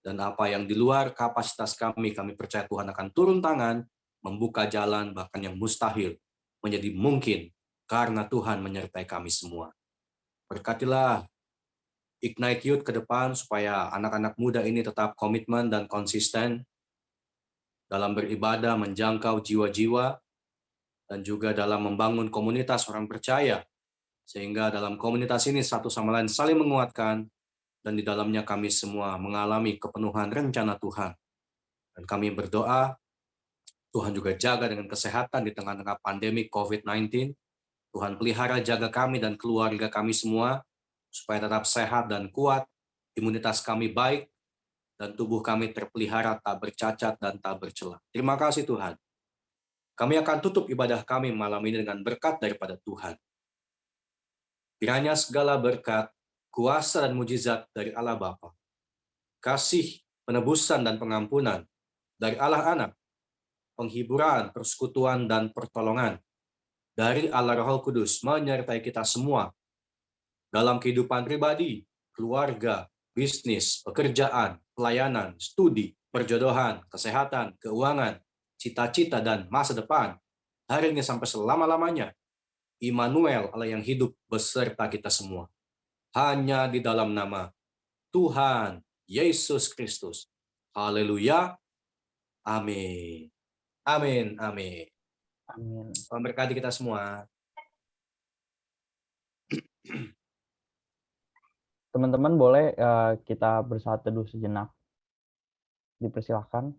Dan apa yang di luar kapasitas kami percaya Tuhan akan turun tangan, membuka jalan, bahkan yang mustahil menjadi mungkin, karena Tuhan menyertai kami semua. Berkatilah Ignite Youth ke depan, supaya anak-anak muda ini tetap komitmen dan konsisten dalam beribadah, menjangkau jiwa-jiwa, dan juga dalam membangun komunitas orang percaya, sehingga dalam komunitas ini satu sama lain saling menguatkan, dan di dalamnya kami semua mengalami kepenuhan rencana Tuhan. Dan kami berdoa, Tuhan juga jaga dengan kesehatan di tengah-tengah pandemi COVID-19. Tuhan pelihara jaga kami dan keluarga kami semua, supaya tetap sehat dan kuat, imunitas kami baik, dan tubuh kami terpelihara tak bercacat dan tak bercela. Terima kasih Tuhan. Kami akan tutup ibadah kami malam ini dengan berkat daripada Tuhan. Kiranya segala berkat, kuasa dan mujizat dari Allah Bapa, kasih, penebusan dan pengampunan dari Allah Anak, penghiburan, persekutuan dan pertolongan dari Allah Roh Kudus menyertai kita semua dalam kehidupan pribadi, keluarga, bisnis, pekerjaan, pelayanan, studi, perjodohan, kesehatan, keuangan, cita-cita dan masa depan, hari ini sampai selama-lamanya. Immanuel, Allah yang hidup beserta kita semua. Hanya di dalam nama Tuhan Yesus Kristus. Haleluya. Amin. Amin. Amin. Amin. Memberkati kita semua. Teman-teman boleh kita bersaat teduh sejenak. Dipersilahkan.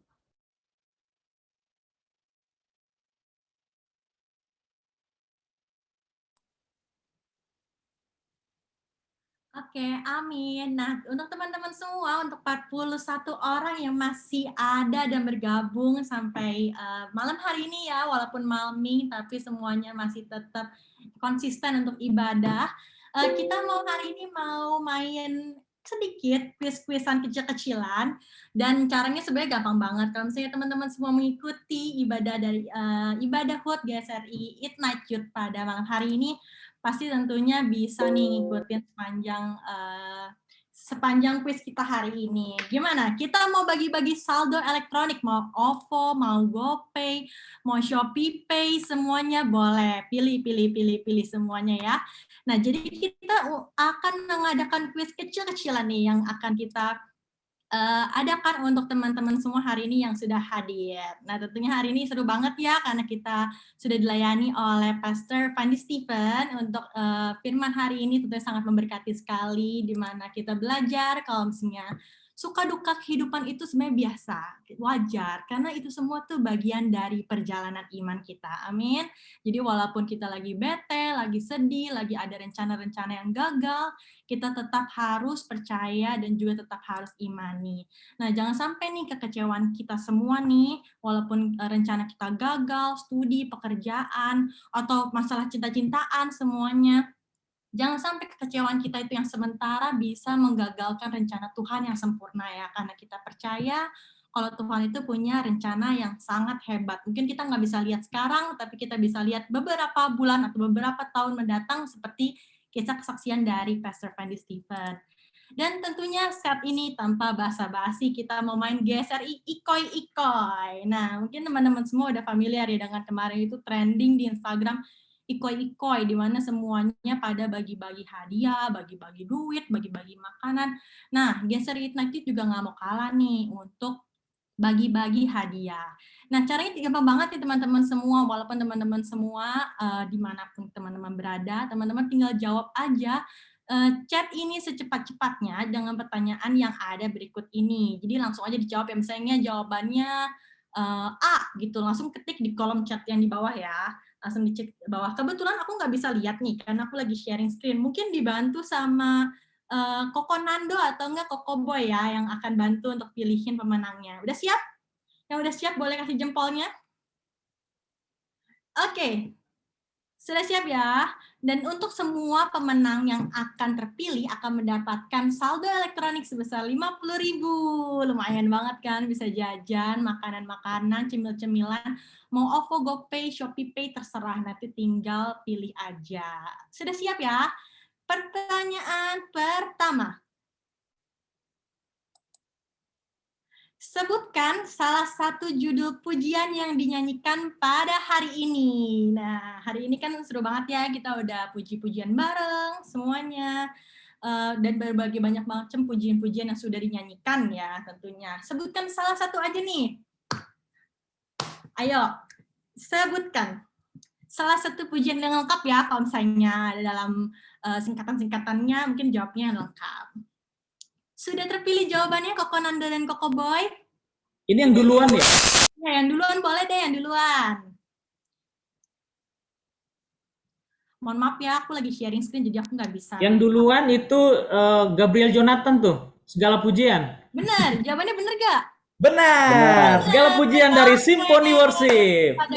Oke, amin. Nah, untuk teman-teman semua, untuk 41 orang yang masih ada dan bergabung sampai malam hari ini ya, walaupun malmi, tapi semuanya masih tetap konsisten untuk ibadah. Kita hari ini mau main sedikit kuis-kuisan kecil-kecilan, dan caranya sebenarnya gampang banget. Kalau misalnya teman-teman semua mengikuti ibadah dari ibadah HUT GSRI Ignite Youth pada malam hari ini, pasti tentunya bisa nih ngikutin sepanjang kuis kita hari ini. Gimana? Kita mau bagi-bagi saldo elektronik, mau OVO, mau GoPay, mau Shopee Pay, semuanya boleh. Pilih semuanya ya. Nah, jadi kita akan mengadakan kuis kecil-kecilan nih yang akan kita adakan untuk teman-teman semua hari ini yang sudah hadir. Nah, tentunya hari ini seru banget ya, karena kita sudah dilayani oleh Pastor Pandi Stephen untuk firman hari ini tentunya sangat memberkati sekali, di mana kita belajar kalau misalnya suka duka kehidupan itu sebenarnya biasa, wajar, karena itu semua tuh bagian dari perjalanan iman kita. Amin. Jadi walaupun kita lagi bete, lagi sedih, lagi ada rencana-rencana yang gagal, kita tetap harus percaya dan juga tetap harus imani. Nah, jangan sampai nih kekecewaan kita semua nih, walaupun rencana kita gagal, studi, pekerjaan, atau masalah cinta-cintaan semuanya, jangan sampai kekecewaan kita itu yang sementara bisa menggagalkan rencana Tuhan yang sempurna ya, karena kita percaya kalau Tuhan itu punya rencana yang sangat hebat. Mungkin kita nggak bisa lihat sekarang, tapi kita bisa lihat beberapa bulan atau beberapa tahun mendatang seperti kisah kesaksian dari Pastor Fanny Stephen. Dan tentunya saat ini tanpa basa-basi kita mau main GSRI Ikoi-Ikoi. Nah, mungkin teman-teman semua udah familiar ya dengan kemarin itu trending di Instagram Ikoi-Ikoi, di mana semuanya pada bagi-bagi hadiah, bagi-bagi duit, bagi-bagi makanan. Nah, GSRI Ignite juga nggak mau kalah nih untuk bagi-bagi hadiah. Nah, caranya gampang banget nih teman-teman semua, walaupun teman-teman semua dimanapun teman-teman berada, teman-teman tinggal jawab aja chat ini secepat-cepatnya dengan pertanyaan yang ada berikut ini. Jadi langsung aja dijawab ya, misalnya jawabannya A gitu, langsung ketik di kolom chat yang di bawah ya, langsung dicek di bawah. Kebetulan aku nggak bisa lihat nih, karena aku lagi sharing screen. Mungkin dibantu sama Koko Nando atau enggak Koko Boy ya yang akan bantu untuk pilihin pemenangnya. Udah siap? Yang udah siap boleh kasih jempolnya? Oke. Sudah siap ya? Dan untuk semua pemenang yang akan terpilih akan mendapatkan saldo elektronik sebesar 50.000. Lumayan banget kan, bisa jajan, makanan-makanan, cemil-cemilan, mau OVO, GoPay, ShopeePay terserah, nanti tinggal pilih aja. Sudah siap ya? Pertanyaan pertama. Sebutkan salah satu judul pujian yang dinyanyikan pada hari ini. Nah, hari ini kan seru banget ya, kita udah puji-pujian bareng semuanya. Dan berbagai banyak macam pujian-pujian yang sudah dinyanyikan ya tentunya. Sebutkan salah satu aja nih. Ayo, sebutkan. Salah satu pujian yang lengkap ya, kalau misalnya dalam singkatan-singkatannya mungkin jawabnya lengkap. Sudah terpilih jawabannya Koko Nando dan Koko Boy? Ini yang duluan ya? Ya, yang duluan boleh deh, yang duluan. Mohon maaf ya, aku lagi sharing screen jadi aku nggak bisa. Yang duluan itu Gabriel Jonathan tuh, segala pujian. Bener, jawabannya bener gak? Benar, segala pujian dari Symphony Worship. Pada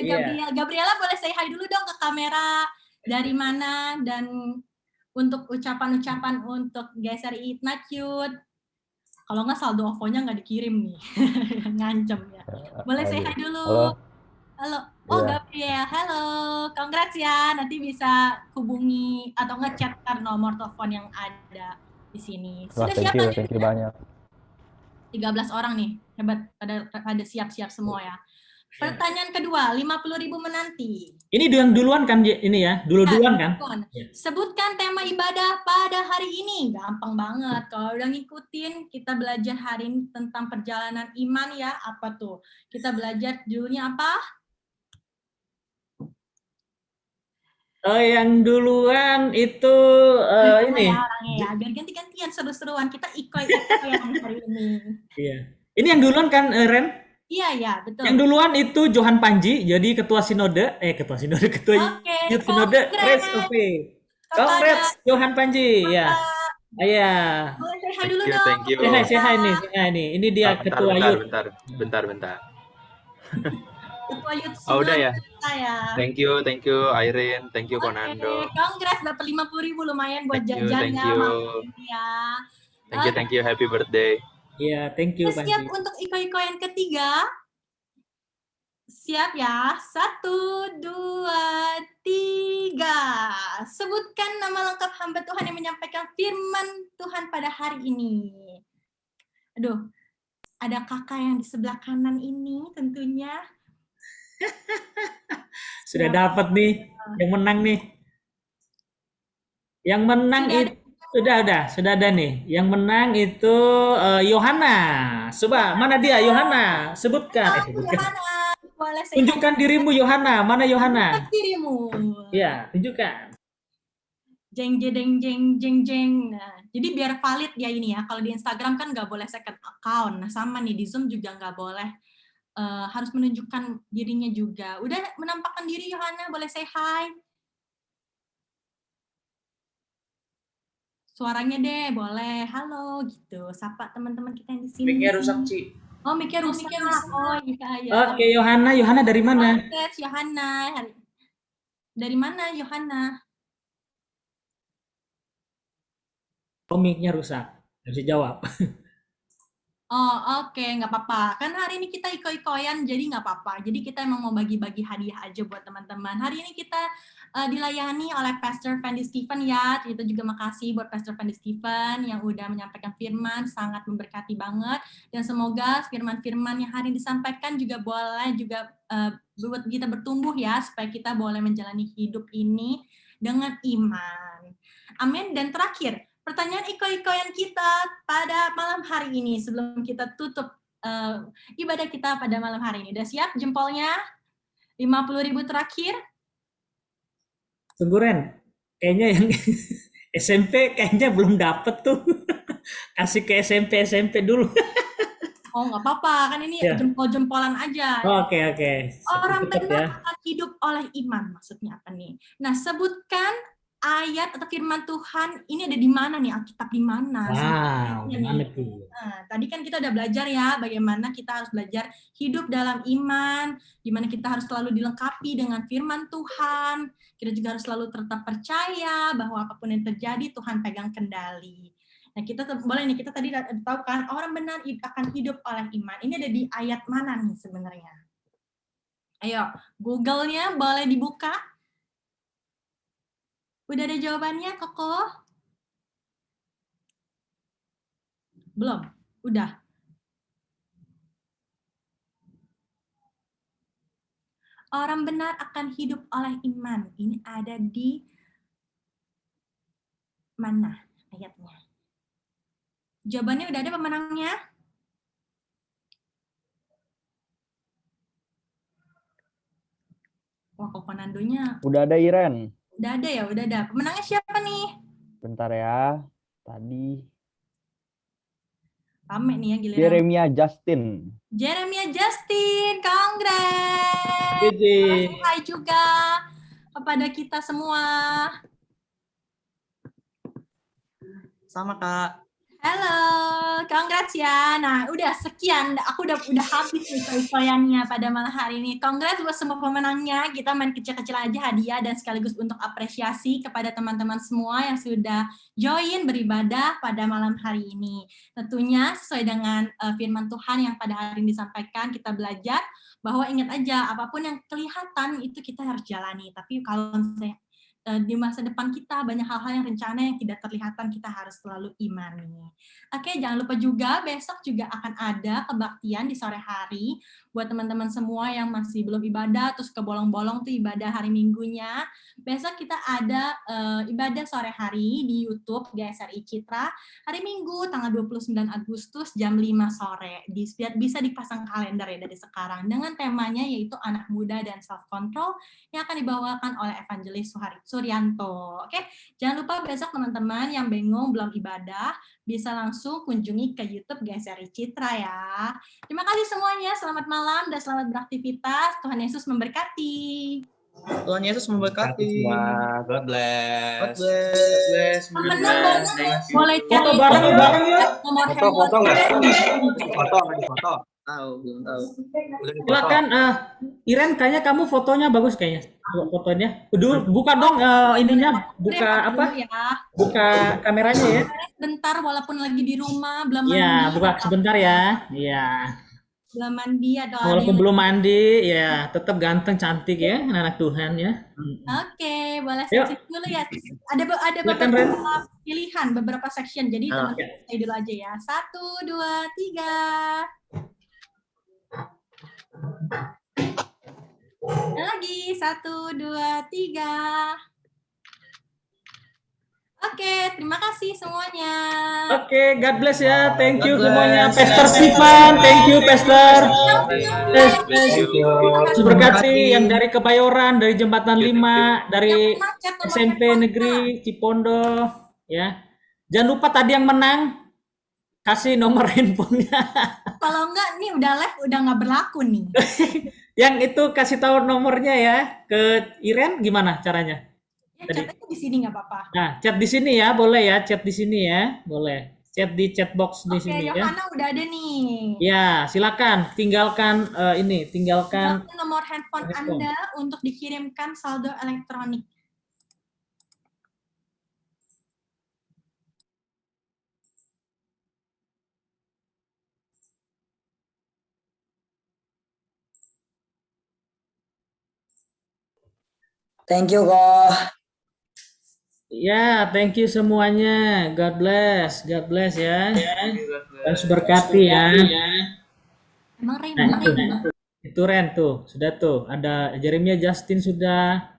Gabriela boleh say hi dulu dong ke kamera. Dari mana dan untuk ucapan-ucapan untuk GSRI Ignite Youth. Kalau nggak saldo OVO-nya nggak dikirim nih, ngancem ya. Boleh say hi dulu. Halo. Oh Gabriel, halo. Congrats ya, nanti bisa hubungi atau ngechat nomor telepon yang ada di sini. Sudah siap lanjut? Thank you banyak. 13 orang nih, hebat, pada siap-siap semua ya. Pertanyaan kedua, 50.000 menanti. Ini yang duluan kan ini ya, duluan kan? Sebutkan tema ibadah pada hari ini. Gampang banget. Kalau udah ngikutin, kita belajar hari ini tentang perjalanan iman ya. Apa tuh? Kita belajar judulnya apa? Yang duluan itu ini. Ya, biar ganti-gantian seru-seruan. Kita ikoi-ikoi yang hari ini. Iya. Ini yang duluan kan, Ren? Iya, betul. Yang duluan itu Johan Panji, jadi ketua sinode, ketua Youth Sinode Race of Faith. Congrats Johan Panji, ya. Iya. Boleh say hi dulu dong. Thank you. Say hi nih. Ini dia ketua Youth. Bentar. Ketua Youth Sinode. Oh, udah ya. Thank you Irene, thank you Konando. Congrats dapat 50.000 lumayan buat jajan ya. Thank you, happy birthday. Iya, thank you Panji. Siap untuk iko-iko yang ketiga? Siap ya? 1, 2, 3. Sebutkan nama lengkap hamba Tuhan yang menyampaikan firman Tuhan pada hari ini. Aduh, ada kakak yang di sebelah kanan ini tentunya. Sudah dapat nih, yang menang nih. Yang menang itu sudah ada nih. Yang menang itu Yohana. Coba, mana dia Yohana? Sebutkan. Yohana, boleh tunjukkan dirimu Yohana. Mana Yohana? Dirimu. Ya, tunjukkan. Jeng. Nah, jadi biar valid ya ini ya. Kalau di Instagram kan nggak boleh second account. Nah, sama nih di Zoom juga nggak boleh. Harus menunjukkan dirinya juga. Udah menampakkan diri Yohana, boleh say hi. Suaranya deh, boleh. Halo, gitu. Sapa teman-teman kita yang di sini. Mic-nya rusak, Ci. Oh, mic-nya rusak. Oh, iya. Oke, Yohana dari mana? Oke, Yohana. Dari mana, Yohana? Oh, mic-nya rusak. Nggak bisa jawab. Oh, oke, nggak apa-apa. Kan hari ini kita iko-ikoyan, jadi nggak apa-apa. Jadi kita emang mau bagi-bagi hadiah aja buat teman-teman. Hari ini kita dilayani oleh Pastor Fendi Stephen ya. Itu juga makasih buat Pastor Fendi Stephen yang udah menyampaikan firman, sangat memberkati banget. Dan semoga firman-firman yang hari ini disampaikan juga boleh juga buat kita bertumbuh ya, supaya kita boleh menjalani hidup ini dengan iman. Amin. Dan terakhir, pertanyaan iko-ikoyan kita pada malam hari ini sebelum kita tutup ibadah kita pada malam hari ini. Udah siap jempolnya? 50.000 terakhir? Tunggu Ren, kayaknya yang SMP kayaknya belum dapet tuh. Kasih ke SMP dulu. Oh, nggak apa-apa, kan ini Ya. jempol-jempolan aja. Oke. Orang Cepet benar ya. akan hidup oleh iman, maksudnya apa nih? Nah, sebutkan ayat atau firman Tuhan ini ada di mana nih? Alkitab di mana? Wow, gimana tuh? Nah, tadi kan kita udah belajar ya bagaimana kita harus belajar hidup dalam iman, gimana kita harus selalu dilengkapi dengan firman Tuhan. Kita juga harus selalu tetap percaya bahwa apapun yang terjadi Tuhan pegang kendali. Nah, kita boleh nih, kita tadi tahu kan orang benar akan hidup oleh iman. Ini ada di ayat mana nih sebenarnya? Ayo, Google-nya boleh dibuka. Udah ada jawabannya, Koko? Belum? Udah. Orang benar akan hidup oleh iman. Ini ada di mana ayatnya? Jawabannya udah ada pemenangnya? Wah, Koko Nandonya. Udah ada Iren. Udah ada ya, udah ada. Pemenangnya siapa nih? Bentar ya. Tadi. Rame nih ya giliran. Jeremia Justin. Jeremia Justin, congrats. Hai juga kepada kita semua. Sama Kak. Halo, congrats ya. Nah, udah sekian. Aku udah habis nih iko-ikoyannya pada malam hari ini. Congrats buat semua pemenangnya. Kita main kecil-kecil aja hadiah dan sekaligus untuk apresiasi kepada teman-teman semua yang sudah join beribadah pada malam hari ini. Tentunya sesuai dengan firman Tuhan yang pada hari ini disampaikan, kita belajar bahwa ingat aja apapun yang kelihatan itu kita harus jalani. Tapi kalau misalnya di masa depan kita banyak hal-hal yang rencana yang tidak terlihatan, kita harus selalu imani. Oke, jangan lupa juga besok juga akan ada kebaktian di sore hari buat teman-teman semua yang masih belum ibadah terus kebolong-bolong tuh ibadah hari Minggunya. Besok kita ada ibadah sore hari di YouTube GSRI Citra hari Minggu tanggal 29 Agustus jam 5 sore. Bisa dipasang kalender ya dari sekarang dengan temanya yaitu anak muda dan self control yang akan dibawakan oleh Evangelis Suryanto. Oke, jangan lupa besok teman-teman yang bingung belum ibadah bisa langsung kunjungi ke YouTube GSRI Citra ya. Terima kasih semuanya, selamat malam dan selamat beraktivitas. Tuhan Yesus memberkati. Tuhan Yesus memberkati. God bless. God bless. Boleh cari Foto bareng ya. nomor Foto nggak? handphone. Foto. Tahu, belum tahu. Silakan, Iren, kayaknya kamu fotonya bagus kayaknya. Fotonya. Buka dong ininya, buka apa? Ya. Buka kameranya ya. Bentar walaupun lagi di rumah belum Iya, mandi. buka sebentar ya. Iya. Belum mandi atau Walaupun belum mandi, ya tetap ganteng cantik ya, anak Tuhan ya. Oke, boleh Yuk. section dulu ya. Ada Silakan, Ren. beberapa pilihan, beberapa section. Jadi teman-teman stay dulu aja ya. 1, 2, 3. Lagi 1, 2, 3. Oke, terima kasih semuanya. Oke, God bless ya. Thank you God semuanya. bless. Pastor Stephen, thank you Pastor. Thank you. Berkati yang dari Kebayoran, dari Jembatan 5, dari SMP Negeri Cipondo ya. Jangan lupa tadi yang menang kasih nomor handphonenya. Kalau enggak, nih udah live, udah nggak berlaku nih. Yang itu kasih tahu nomornya ya ke Iren, gimana caranya? Ya, chatnya di sini nggak apa-apa. Nah, chat di sini ya, boleh ya, chat di sini ya, boleh. Chat di chat box di Oke, sini ya. Yohana udah ada nih. Ya, silakan tinggalkan tinggalkan Nomor handphone Anda untuk dikirimkan saldo elektronik. Thank you kok. Ya, thank you semuanya. God bless ya. Harus berkati ya. Emang Ren, Nah, itu Ren tuh, sudah tuh. Ada Jeremia Justin sudah.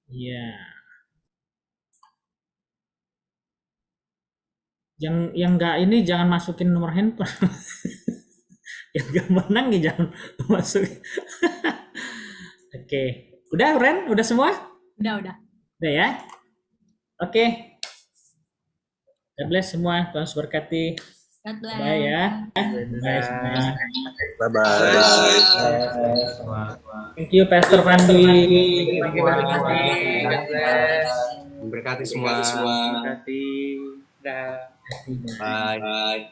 Iya. Yang enggak ini jangan masukin nomor handphone. Yang enggak menang ya jangan masukin. Oke. Udah Ren? Udah semua? Udah. Udah ya? Oke. God bless semua. Tuhan berkati. God bless. Bye ya. Bye semua. Bye-bye. Thank you Pastor Fandi. Berkati semua. Terima kasih. Dah. Bye.